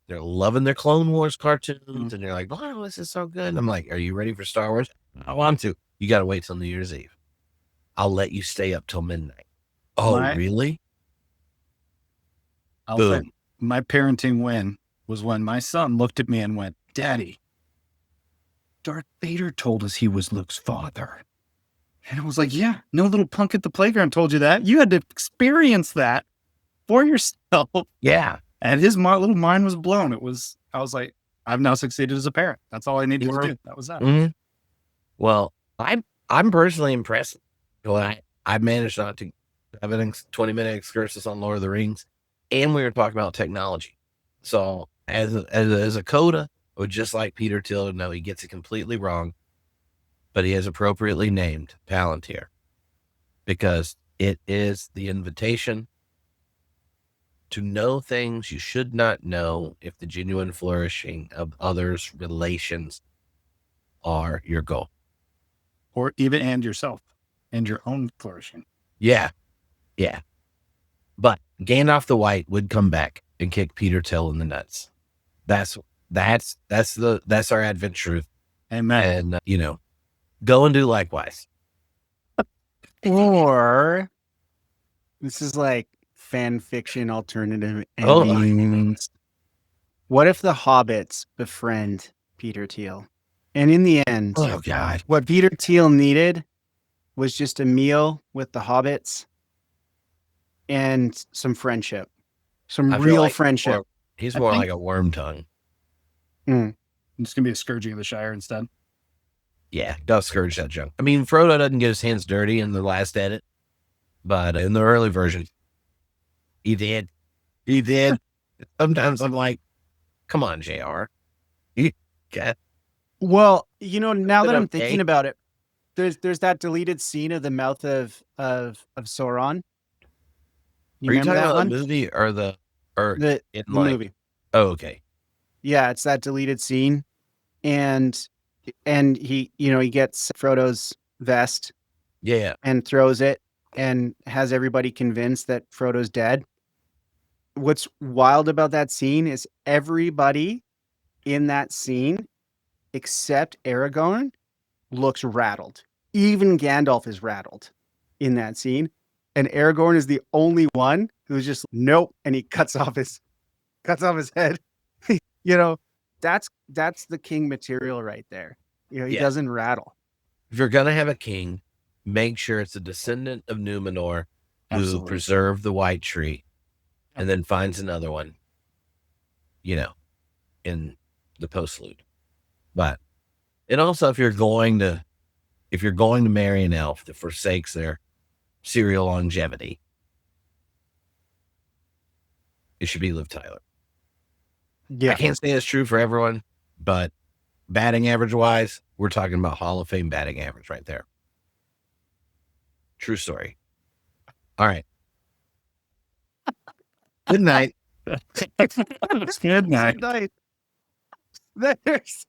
they're loving their Clone Wars cartoons and they're like, wow, this is so good. And I'm like, are you ready for Star Wars? I want to. You got to wait till New Year's Eve. I'll let you stay up till midnight. Oh, really? My parenting win was when my son looked at me and went, Daddy, Darth Vader told us he was Luke's father. And I was like, yeah, no little punk at the playground told you that. You had to experience that for yourself. Yeah. And his little mind was blown. I was like, I've now succeeded as a parent. That's all I needed to do. That was that. Mm-hmm. Well, I'm personally impressed. Well, I managed not to have a 20-minute excursus on Lord of the Rings, and we were talking about technology. So as a coda, I would just like Peter Thiel to know he gets it completely wrong, but he has appropriately named Palantir because it is the invitation to know things you should not know if the genuine flourishing of others' relations are your goal. Or even and yourself and your own flourishing. Yeah. Yeah. But Gandalf the White would come back and kick Peter Thiel in the nuts. That's our Advent truth. Amen. And, go and do likewise. Or this is like fan fiction alternative Oh. endings. What if the hobbits befriend Peter Thiel? And in the end, Oh, God. what Peter Thiel needed was just a meal with the hobbits and some friendship. Some I feel real like friendship. He's I more think- like a worm tongue. It's going to be a scourging of the Shire instead. Yeah, does scourge that junk. I mean, Frodo doesn't get his hands dirty in the last edit, but in the early version, he did. He did. Sometimes I'm like, come on, JR. Okay. Well, now that I'm Okay. thinking about it, there's that deleted scene of the mouth of Sauron. You Are you remember talking that about one? the movie or the The in movie. Oh, okay. Yeah, it's that deleted scene, and he he gets Frodo's vest Yeah. and throws it and has everybody convinced that Frodo's dead. What's wild about that scene is everybody in that scene except Aragorn looks rattled. Even Gandalf is rattled in that scene, and Aragorn is the only one who's just nope, and he cuts off his head. That's the king material right there. He Yeah. doesn't rattle. If you're gonna have a king, make sure it's a descendant of Numenor who Absolutely. preserved the White Tree, and then finds another one, in the postlude. But and also if you're going to marry an elf that forsakes their serial longevity, it should be Liv Tyler. Yeah. I can't say it's true for everyone, but batting average wise, we're talking about Hall of Fame batting average right there. True story. All right. Good night. Good night. There's